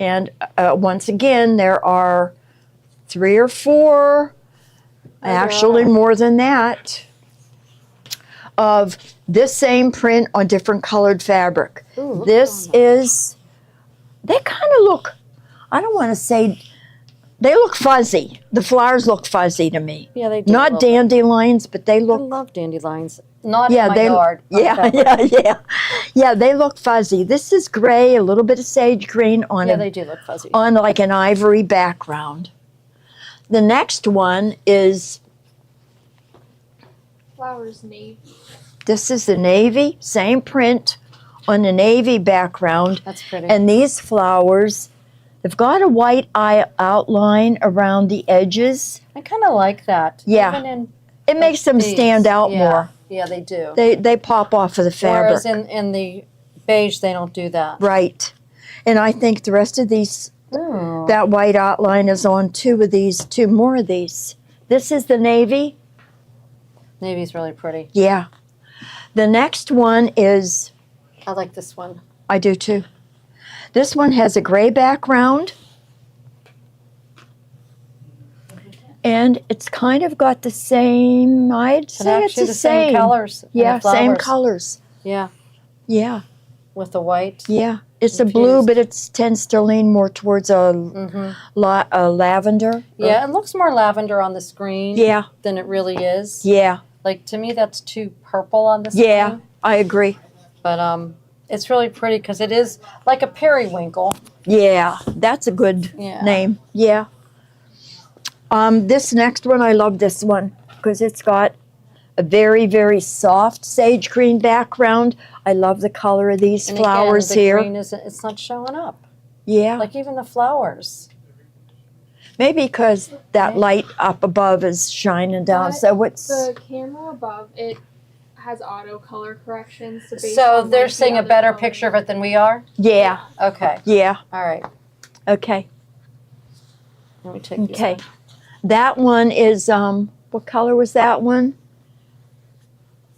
And once again, there are 3 or 4, actually more than that, of this same print on different colored fabric. Ooh, look This on that. is, they kind of look, I don't want to say, they look fuzzy. The flowers look fuzzy to me. Yeah, they do. Not look- dandelions, but they I look, love dandelions. Not yeah, in my they, yard. on yeah, fabric. yeah, they look fuzzy. This is gray, a little bit of sage green on Yeah, a they do look fuzzy. on like an ivory background. The next one is, Flowers navy. this is the navy, same print on the navy background. That's pretty. And these flowers, they've got a white eye outline around the edges. I kind of like that. Yeah. Even in It makes them these. stand out Yeah. more. Yeah, they do. They pop off of the fabric. Whereas in the beige, they don't do that. Right. And I think the rest of these, Ooh. that white outline is on 2 more of these. This is the navy. Navy's really pretty. Yeah. The next one is, I like this one. I do too. This one has a gray background. And it's kind of got the same, I'd And say it's actually the same. colors. and the Yeah, same flowers. colors. Yeah, Yeah, with the white. yeah. It's a blue, Infused. but it tends to lean more towards a, Hmm. a lavender. Yeah, it looks more lavender on the screen Yeah, than it really is. yeah, Like to me, that's too purple on the yeah. screen. I agree. But it's really pretty because it is like a periwinkle. Yeah, that's a good Yeah. name. Yeah. This next one, I love this one because it's got a very, very soft sage green background. I love the color of these And flowers again, the here. green isn't. It's not showing up. Yeah, Like even the flowers. maybe because that light up above is shining down. But So it's The camera above it has auto color corrections. So, based So on, they're like, the seeing a other better colors. picture of it than we are. yeah, Okay. yeah. All right. Okay, Let me take these okay. off. That one is what color was that one?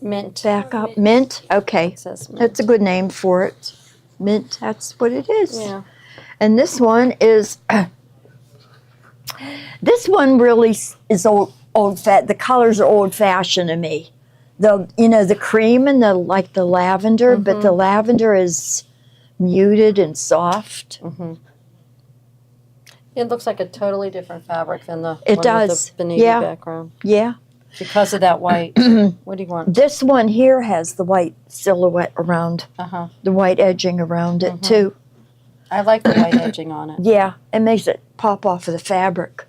Mint. Back up, mint. Okay, It says mint. that's a good name for it. Mint. That's what it is. Yeah. And this one is, this one really is the colors are old fashioned to me. The cream and the lavender, but the lavender is muted and soft. Mm-hmm. It looks like a totally different fabric than the It one does. with the navy Yeah. background Yeah. because of that white. What do you want? This one here has the white silhouette around, Uh-huh. the white edging around it too. I like the white edging on it. Yeah, it makes it pop off of the fabric.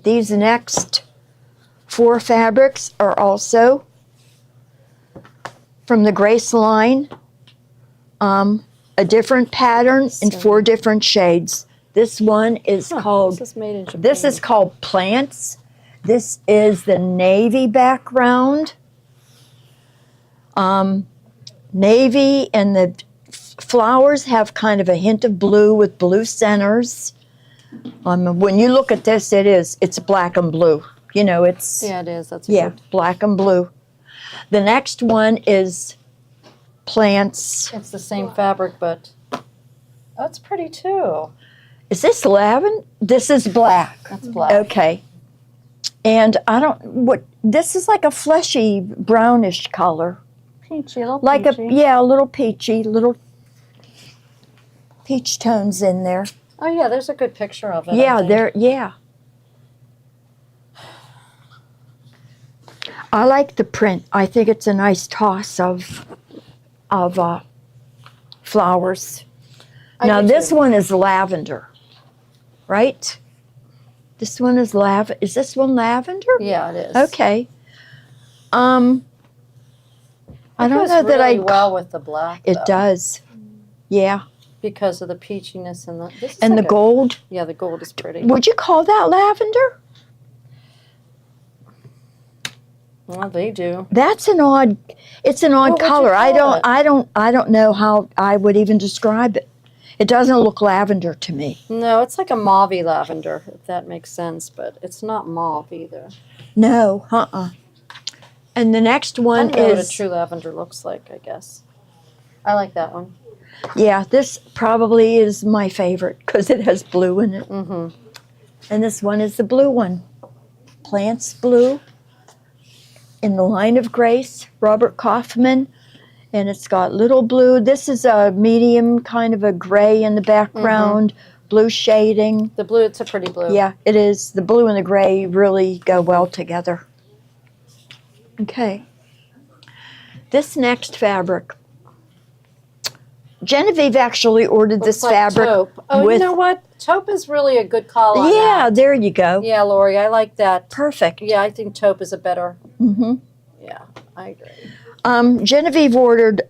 These next 4 fabrics are also from the Grace line. A different pattern in 4 different shades. This one is called, This is made in Japan. this is called Plants. This is the navy background. Navy and the flowers have kind of a hint of blue with blue centers. When you look at this, it's black and blue. You know, it's, Yeah, it is. That's yeah, good. black and blue. The next one is Plants. It's the same fabric, but oh, it's pretty too. Is this lavender? This is black. That's black. Okay. And this is like a fleshy brownish color. Peachy, a little Like peachy. a little peachy, little peach tones in there. Oh yeah, there's a good picture of it. I Yeah, think. yeah. I like the print. I think it's a nice toss of flowers. I Now do this too. one is lavender, right? This one is Is this one lavender? Yeah, it is. Okay. I don't goes know that really I. well with the black. It though, does. Yeah, because of the peachiness and the. This is and the like a- gold. Yeah, the gold is pretty. Would you call that lavender? Well, they do. That's an odd. It's an odd What would you color. call it? I don't know how I would even describe it. It doesn't look lavender to me. No, it's like a mauve lavender, if that makes sense, but it's not mauve either. No, And the next I one don't know what a is, true lavender looks like, I guess. I like that one. yeah, this probably is my favorite because it has blue in it. Mm-hmm. And this one is the blue one. Plants Blue in the Line of Grace, Robert Kaufman. And it's got little blue. This is a medium kind of a gray in the background, blue shading. The blue, it's a pretty blue. Yeah, it is. The blue and the gray really go well together. Okay. This next fabric. Genevieve actually ordered Looks this like fabric. taupe. Oh, with- you know what? Taupe is really a good call on Yeah, that. there you go. Yeah, Lori, I like that. Perfect. Yeah, I think taupe is a better. hmm Yeah, I agree. Genevieve ordered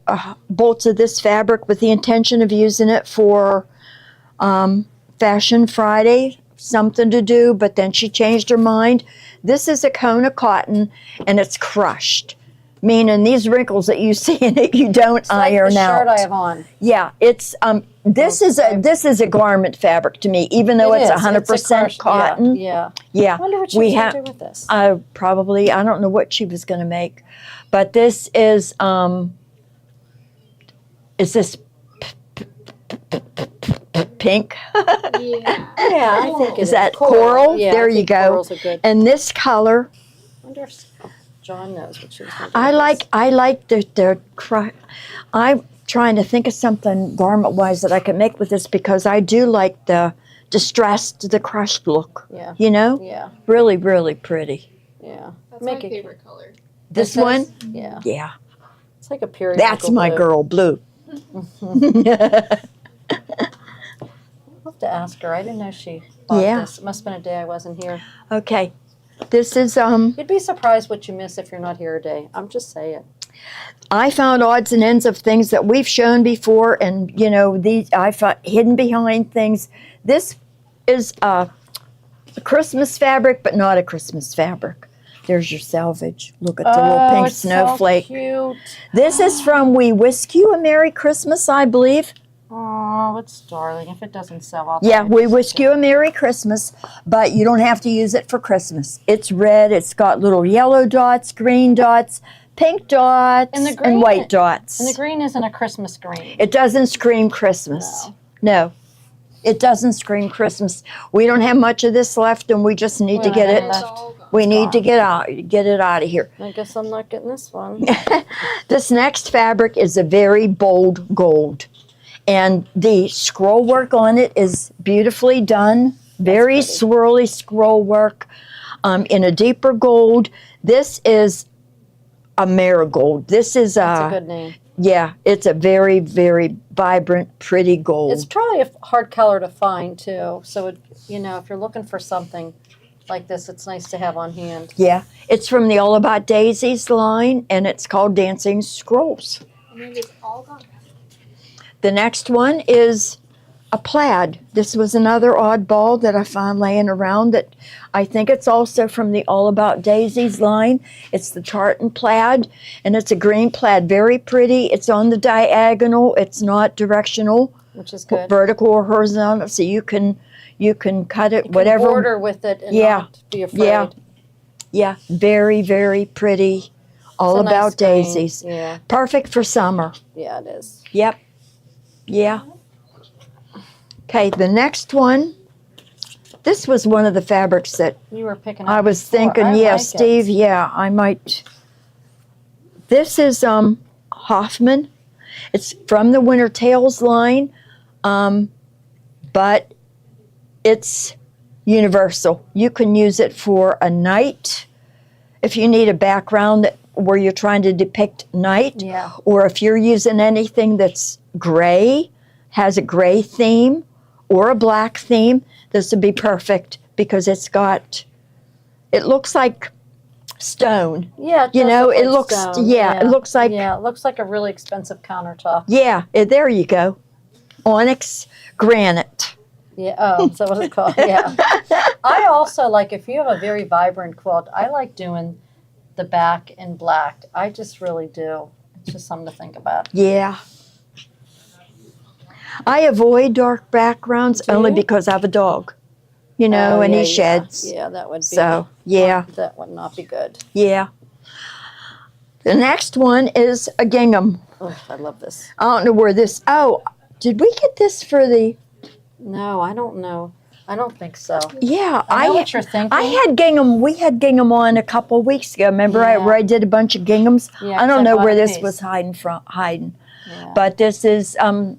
bolts of this fabric with the intention of using it for Fashion Friday, something to do, but then she changed her mind. This is a Kona cotton, and it's crushed, meaning these wrinkles that you see in it, you don't It's like iron the out. shirt I have on. Yeah, it's this is a garment fabric to me, even though It it's is. 100% crushed- cotton. Yeah. Yeah, I wonder what she we was have. going to do with this. I don't know what she was going to make, but this is this pink? Yeah. Yeah, I think it Is that coral? coral? Yeah, There I you think go. corals are good. And this color, I wonder if John knows what she was going to do. I with this. like I'm trying to think of something garment-wise that I could make with this because I do like the distressed, the crushed look. Yeah. You know? Yeah. Really, really pretty. Yeah. That's Make my it- favorite color. This is? one? Yeah. Yeah. It's like a period. That's my girl blue. I'll have to ask her. I didn't know she bought Yeah. this. It must have been a day I wasn't here. Okay. This is You'd be surprised what you miss if you're not here a day. I'm just saying. I found odds and ends of things that we've shown before, and you know these I found hidden behind things. This is a Christmas fabric, but not a Christmas fabric. There's your selvage. Look at the little pink it's snowflake. So cute. This is from We Whisk You a Merry Christmas, I believe. Oh, it's darling. If it doesn't sell, I'll Yeah, buy it. We Whisk You a Merry Christmas, but you don't have to use it for Christmas. It's red. It's got little yellow dots, green dots, pink dots, And the green- white dots. And the green isn't a Christmas green. It doesn't scream Christmas. No. It doesn't scream Christmas. We don't have much of this left, and we just need to We get don't it. have It's left. all gone. We need to get it out of here. I guess I'm not getting this one. This next fabric is a very bold gold, and the scroll work on it is beautifully done. Very pretty. swirly scroll work in a deeper gold. This is a marigold. This is That's a good name. yeah. It's a very, very vibrant, pretty gold. It's probably a hard color to find too. So, if you're looking for something like this, it's nice to have on hand. Yeah, it's from the All About Daisies line, and it's called Dancing Scrolls. And it is all gone. The next one is a plaid. This was another oddball that I found laying around that I think it's also from the All About Daisies line. It's the tartan plaid, and it's a green plaid, very pretty. It's on the diagonal. It's not directional, Which is good. vertical or horizontal, so you can cut it You can whatever. border with it and Yeah. not be afraid. Yeah. Yeah, very, very pretty. All It's a nice About green. Daisies. Yeah, Perfect for summer. yeah, it is. Yep. Yeah. Okay, the next one. This was one of the fabrics that You were picking up. I was before. thinking, I yeah, like it. Steve, yeah, I might. This is Hoffman. It's from the Winter Tales line, but it's universal. You can use it for a night if you need a background where you're trying to depict night, Yeah. or if you're using anything that's gray, has a gray theme or a black theme, this would be perfect because it looks like stone. Yeah, it You does know, look it like looks- stone. yeah, it looks like- Yeah, it looks like a really expensive countertop. Yeah, there you go. Onyx granite. Yeah. Oh, so what it's called? Yeah. I also like if you have a very vibrant quilt. I like doing the back in black. I just really do. It's just something to think about. Yeah. I avoid dark backgrounds Do only you? because I have a dog, you know, Oh, and yeah, he sheds. Yeah, that would be. So, yeah, That would not be good. yeah. The next one is a gingham. Oh, I love this. I don't know where this, oh, did we get this for the, No, I don't know. I don't think so. yeah, I know what you're thinking. I had gingham, we had gingham on a couple weeks ago. Remember Yeah. where I did a bunch of ginghams? Yeah, I 'cause don't know bought where a this piece. was hiding. Yeah. But this is, The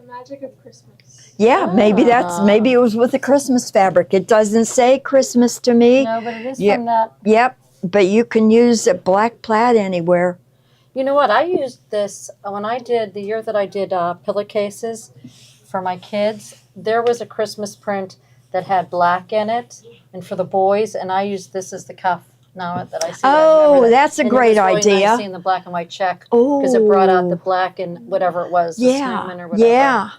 magic of Christmas. yeah, maybe it was with the Christmas fabric. It doesn't say Christmas to me. No, but it is Yeah. from that. Yep, but you can use a black plaid anywhere. You know what? I used this when I did the year that I did pillowcases for my kids. There was a Christmas print that had black in it, and for the boys, and I used this as the cuff. Now that I see, that, I Oh, remember that. that's a And great it was really idea. Nice seeing the black and white check Oh, because it brought out the black and whatever it was, the snowman or whatever. yeah.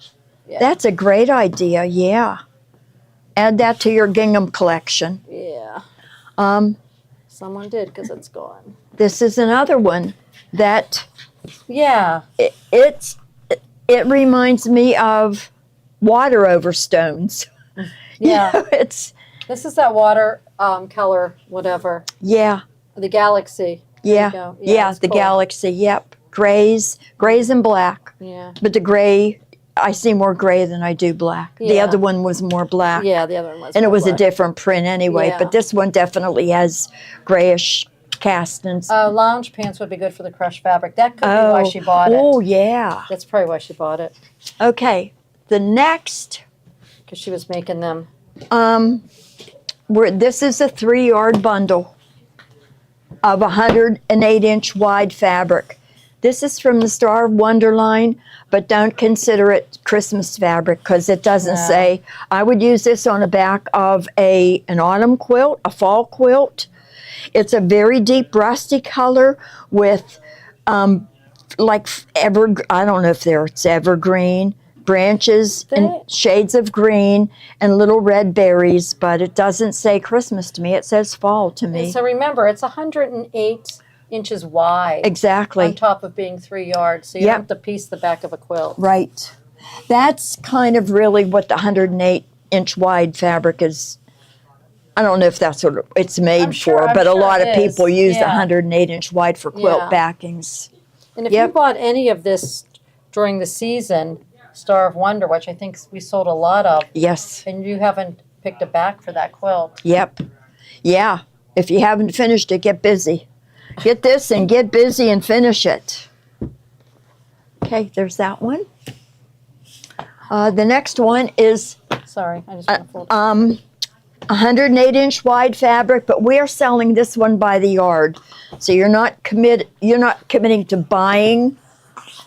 Yeah. That's a great idea. Yeah, add that to your gingham collection. Yeah. Um, Someone did because it's gone. this is another one that Yeah. it reminds me of water over stones. Yeah. You know, it's This is that water color, whatever. yeah, The galaxy. There yeah, you go. yeah. it's The cool. galaxy. Yep, grays and black. Yeah. But the gray, I see more gray than I do black. The Yeah. other one was more black. Yeah, the other one was. And it more was a black. different print anyway, Yeah. but this one definitely has grayish castings. Lounge pants would be good for the crushed fabric. That could be why she bought Oh, it. yeah. That's probably why she bought it Okay. The next, because she was making them. this is a 3-yard bundle of 108-inch wide fabric. This is from the Star of Wonder line, but don't consider it Christmas fabric because it doesn't No. say. I would use this on the back of an autumn quilt, a fall quilt. It's a very deep rusty color with I don't know if it's evergreen branches and shades of green and little red berries, but it doesn't say Christmas to me. It says fall to me. And so remember, it's 108 inches wide. Exactly. On top of being 3 yards, so you Yep. don't have to piece the back of a quilt. Right. That's kind of really what the 108-inch wide fabric is. I don't know if that's what it's made I'm sure- for, I'm but a sure lot it of people is. use the Yeah. 108-inch wide for quilt Yeah. backings. And if Yep. you bought any of this during the season, Star of Wonder, which I think we sold a lot of, Yes. and you haven't picked a back for that quilt. Yep. Yeah. If you haven't finished it, get busy. Get this and get busy and finish it. Okay, there's that one. The next one is Sorry, I just want to fold. 108-inch wide fabric, but we're selling this one by the yard. So you're not committing to buying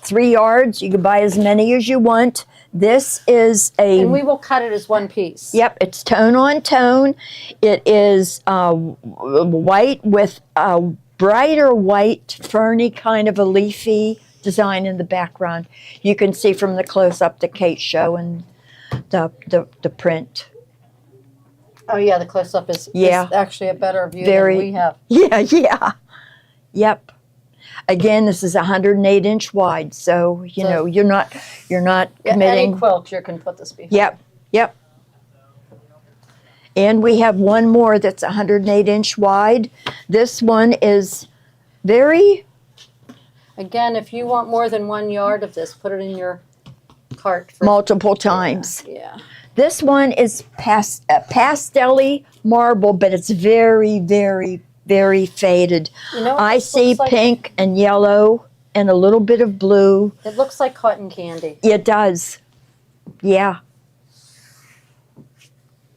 3 yards. You can buy as many as you want. This is And we will cut it as one piece. Yep, it's tone on tone. It is white with a brighter white, ferny kind of a leafy design in the background. You can see from the close-up that Kate's showing the print. Oh yeah, the close up is actually a better view Very- than we have. Yeah. Yep. Again, this is 108-inch wide, so you know you're not Yeah, committing. any quilt you can put this behind. Yep. And we have one more that's 108-inch wide. This one is very, Again, if you want more than 1 yard of this, put it in your cart. For, multiple times. Yeah. This one is pastel-y marble, but it's very, very, very faded. You know what I this see looks like? pink and yellow and a little bit of blue. It looks like cotton candy. It does. Yeah,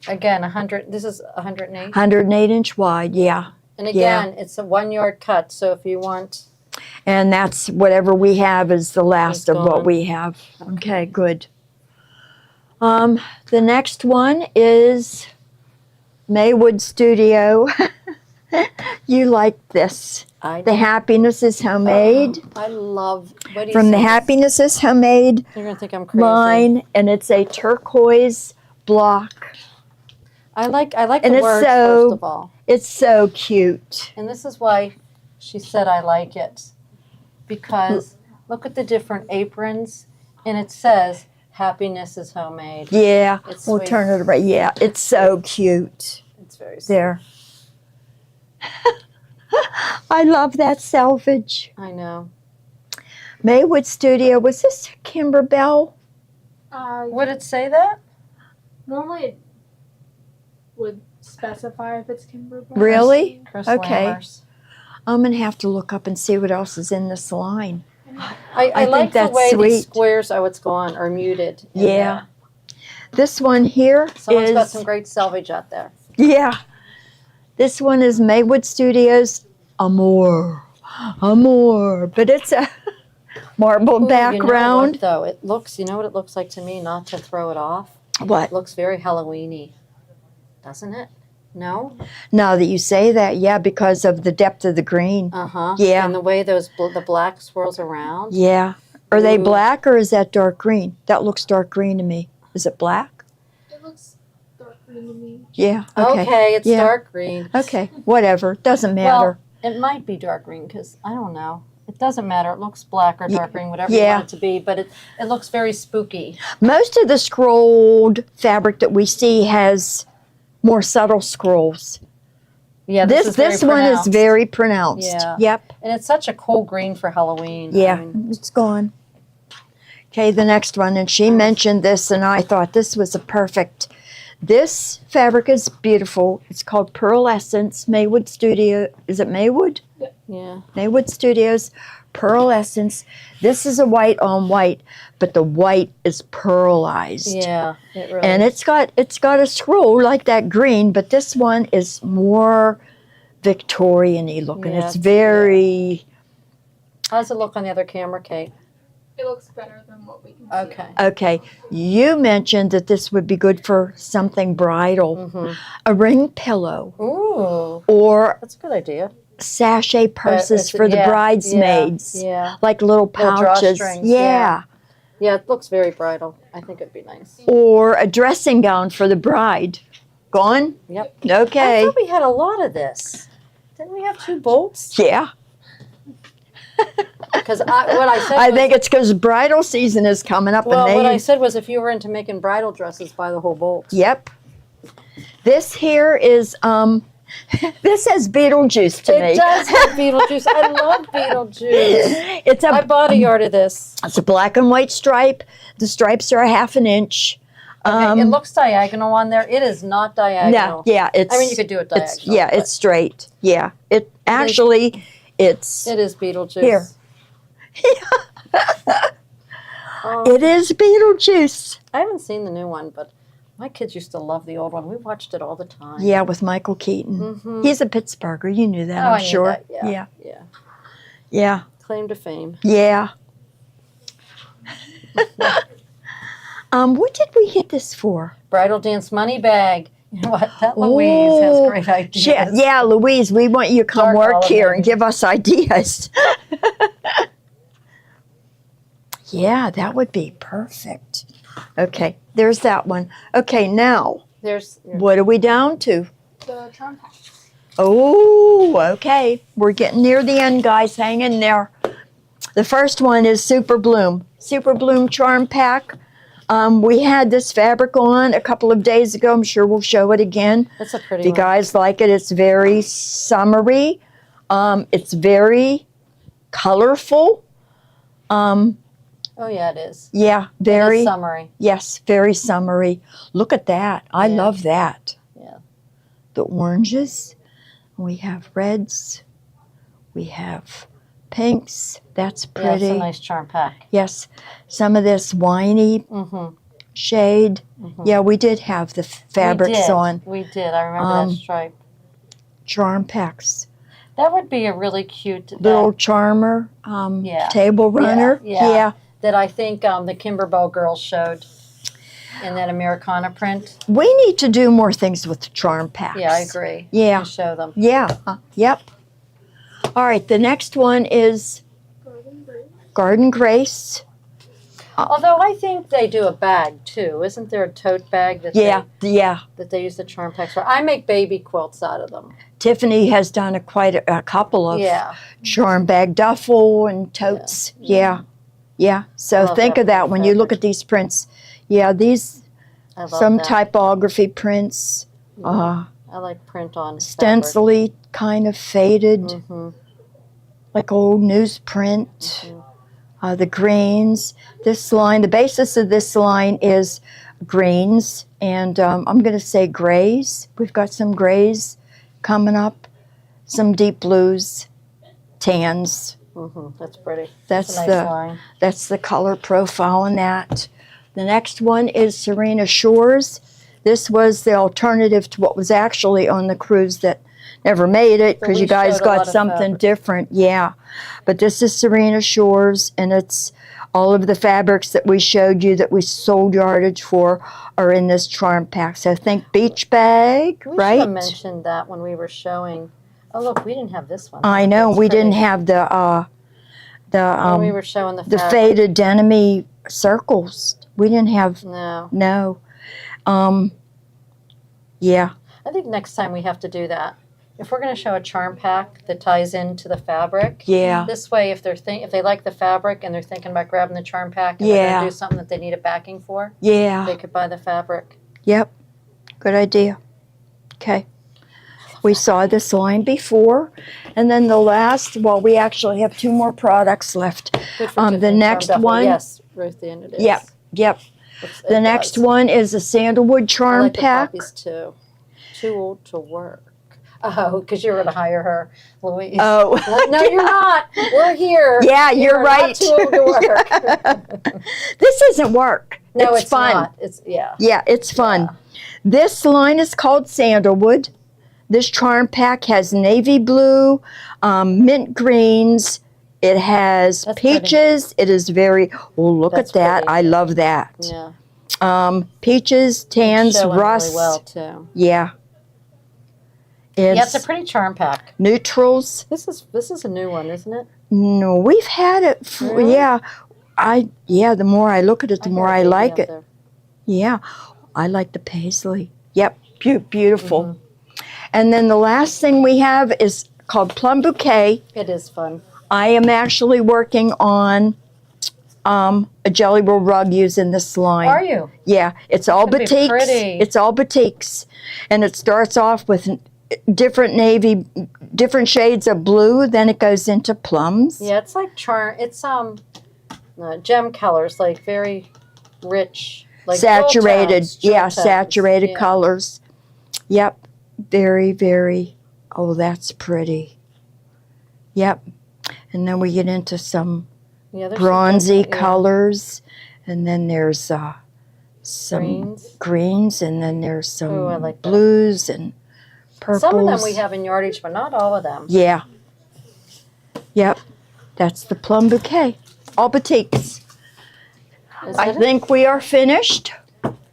Again, 100. This is 108. 108-inch wide, yeah. And again, it's a 1 yard cut. So if you want, And that's whatever we have is the last It's of what gone. we have. Okay, good. The next one is Maywood Studio. You like this. The Happiness is Homemade. I love. What do you From the say? Happiness is Homemade You're gonna think I'm crazy. line, and it's a turquoise block. I like And the it's word so- first of all, It's so cute. and this is why she said I like it, because look at the different aprons, and it says Happiness is homemade. Yeah, It's we'll sweet. turn it around. Yeah, it's so cute. It's very sweet. There. I love that selvage. I know. Maywood Studio. Was this Kimberbell? Would it say that? Normally it would specify if it's Kimberly. Really? Chris Okay. Lammers. I'm gonna have to look up and see what else is in this line. I think like the that's way sweet. these squares, it's gone, are muted. in Yeah. there. This one here Someone's is got some great selvage out there. yeah. This one is Maywood Studios Amor. Amor. But it's a marble Ooh, you know background. what, though? It looks, you know what it looks like to me, not to throw it off? What? It looks very Halloween-y, doesn't it? No? Now that you say that, yeah, because of the depth of the green. Uh-huh. Yeah. And the way the black swirls around. Yeah. Are they Ooh. black or is that dark green? That looks dark green to me. Is it black? It looks dark green to me. Yeah. Okay, Okay. it's Yeah. dark green. Okay. Whatever. Doesn't matter. Well, it might be dark green because I don't know. It doesn't matter. It looks black or dark green, whatever you Yeah. want it to be, but it looks very spooky. Most of the scrolled fabric that we see has more subtle scrolls. Yeah, This is very one is pronounced. very pronounced. Yeah. Yep. And it's such a cool green for Halloween. I Yeah. mean, It's gone. Okay, the next one, and she mentioned this, and I thought this was a perfect. This fabric is beautiful. It's called Pearl Essence, Maywood Studio. Is it Maywood? yeah. Maywood Studios, Pearl Essence. This is a white on white, but the white is pearlized. Yeah. It really And it's got a scroll like that green, but this one is more Victorian-y looking. Yeah, It's very How does it look on the other camera, Kate? It looks better than what we can see. Okay. okay. You mentioned that this would be good for something bridal, Mm-hmm. a ring pillow, Ooh, or that's a good idea. sachet purses for the Yeah, bridesmaids, Yeah. like little Little pouches. drawstrings, yeah. Yeah, it looks very bridal. I think it'd be nice. Or a dressing gown for the bride. Gone? Yep. Okay. I thought we had a lot of this. Didn't we have 2 bolts? Yeah. Because what I said I was, think it's because bridal season is coming up, well, and what they. I said was if you were into making bridal dresses, buy the whole bolt. Yep. This here is this has Beetlejuice to me. It does have Beetlejuice. I love Beetlejuice. It's I a bought a yard of this. it's a black and white stripe. The stripes are a half an inch. Okay, it looks diagonal on there. It is not no, diagonal. yeah, it's. I mean, you could do it diagonal. It's yeah, but it's straight. Yeah, it actually, it's It is Beetlejuice. Here. Oh, it is Beetlejuice. I haven't seen the new one, but my kids used to love the old one. We watched it all the time. Yeah, with Michael Keaton. Mm-hmm. He's a Pittsburgher. You knew that, Oh, I'm I knew sure. that, yeah. yeah, Yeah. yeah, Claim to fame. yeah. What did we get this for? Bridal dance money bag. You know what? That Louise has Oh, great ideas. Yeah, Louise, we want you to come Dark work olive, here and maybe. give us ideas. Yeah, that would be perfect. Okay, there's that one. Okay, now, There's what are we down to? The charm pack. Oh, okay. We're getting near the end, guys. Hang in there. The first one is Super Bloom. Super Bloom Charm Pack. We had this fabric on a couple of days ago. I'm sure we'll show it again. that's a If pretty you one. guys like it, it's very summery. It's very colorful. Oh yeah, it is. Yeah, It very. is summery. Yes, very summery. Look at that. I Yeah. love that. Yeah. The oranges. We have reds. We have pinks. That's Yeah, pretty. it's a nice charm pack. Yes. Some of this winey Mm-hmm. shade. Yeah, we did have the fabrics on. We did. I remember Um, that stripe. Charm packs. That would be a really cute Little charmer. Yeah. Table runner. yeah. that I think the Kimberbell girls showed in that Americana print. We need to do more things with the charm packs. Yeah, I agree. Yeah. And show them. Yeah. Yep. All right. The next one is Garden Grace. Garden Grace. Although I think they do a bag too. Isn't there a tote bag that Yeah. that they use the charm packs for? I make baby quilts out of them. Tiffany has done quite a couple of Yeah. charm bag duffel and totes. Yeah. Yeah. So love think that of that print when you look fabric. at these prints. Yeah, these I love some that. typography prints, I like print on stencily kind of faded, Mm-hmm. like old newsprint. The greens. This line, the basis of this line is greens, and I'm going to say grays. We've got some grays coming up, some deep blues, tans. Mm-hmm. That's pretty. That's That's a nice the line. that's the color profile on that. The next one is Serena Shores. This was the alternative to what was actually on the cruise that never made it But because we you guys showed a lot got of something fabric. different. Yeah. But this is Serena Shores, and it's all of the fabrics that we showed you that we sold yardage for are in this charm pack. So think beach bag, We should right? have mentioned that when we were showing. Oh, look, we didn't have this one. I know That's we didn't pretty. have the When we were showing the fabric. faded denim circles. We didn't have No. yeah. I think next time we have to do that. If we're going to show a charm pack that ties into the fabric, Yeah. this way, if they like the fabric and they're thinking about grabbing the charm pack and they're Yeah. going to do something that they need a backing for, Yeah. they could buy the fabric. Yep. Good idea. Okay. We saw this line before. And then the last, well, we actually have 2 more products left. Good for The Tiffany next Charm Duffel. one- Yes, Ruth, and it is. Yep. Yep. The next one is a sandalwood I charm like the pack. poppies too. Too old to work. Oh, because you're going to hire her, Louise. Oh. No, you're not. We're here. Yeah, you're not right. too old to work. This isn't work. No, it's fun. not. It's Yeah, it's fun. Yeah. This line is called Sandalwood. This charm pack has navy blue, mint greens. It has That's pretty. peaches. It is very, oh, look That's at that. pretty. I love that. Yeah. Peaches, tans, Showing rust. really well too. Yeah. Yeah, It's it's a pretty charm pack. neutrals. This is a new one, isn't it? No, we've had it. Really? Yeah. The more I look at it, the more I like it. Yeah. I like the paisley. Yep. Beautiful. Mm-hmm. And then the last thing we have is called Plum Bouquet. It is fun. I am actually working on a Jelly Roll rug using this line. Are you? Yeah, it's all gonna be batiks. pretty. It's all batiks, and it starts off with different shades of blue. Then it goes into plums. Yeah, it's like It's gem colors, like very rich, like Saturated. jewel tones. Saturated Yeah. colors. Yep, very, very. Oh, that's pretty. Yep, and then we get into some Yeah, there's bronzy some, yeah. colors, and then there's some greens, and then there's some Ooh, I like that. blues and purples. Some of them we have in yardage, but not all of them. Yeah. Yep. That's the Plum Bouquet. All batiks. Is I that it? think we are finished.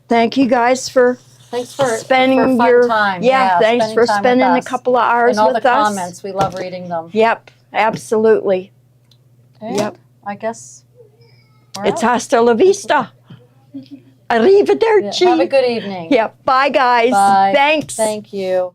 Thank you guys for Thanks for spending for fun your time. Yeah, thanks for time with spending a us. couple of hours and all with the us. comments. We love reading them. Yep, absolutely. And Yep. I guess we're It's out. hasta la vista. Arrivederci. Yeah, have a good evening. Yep. Bye, guys. Bye. Thanks. Thank you.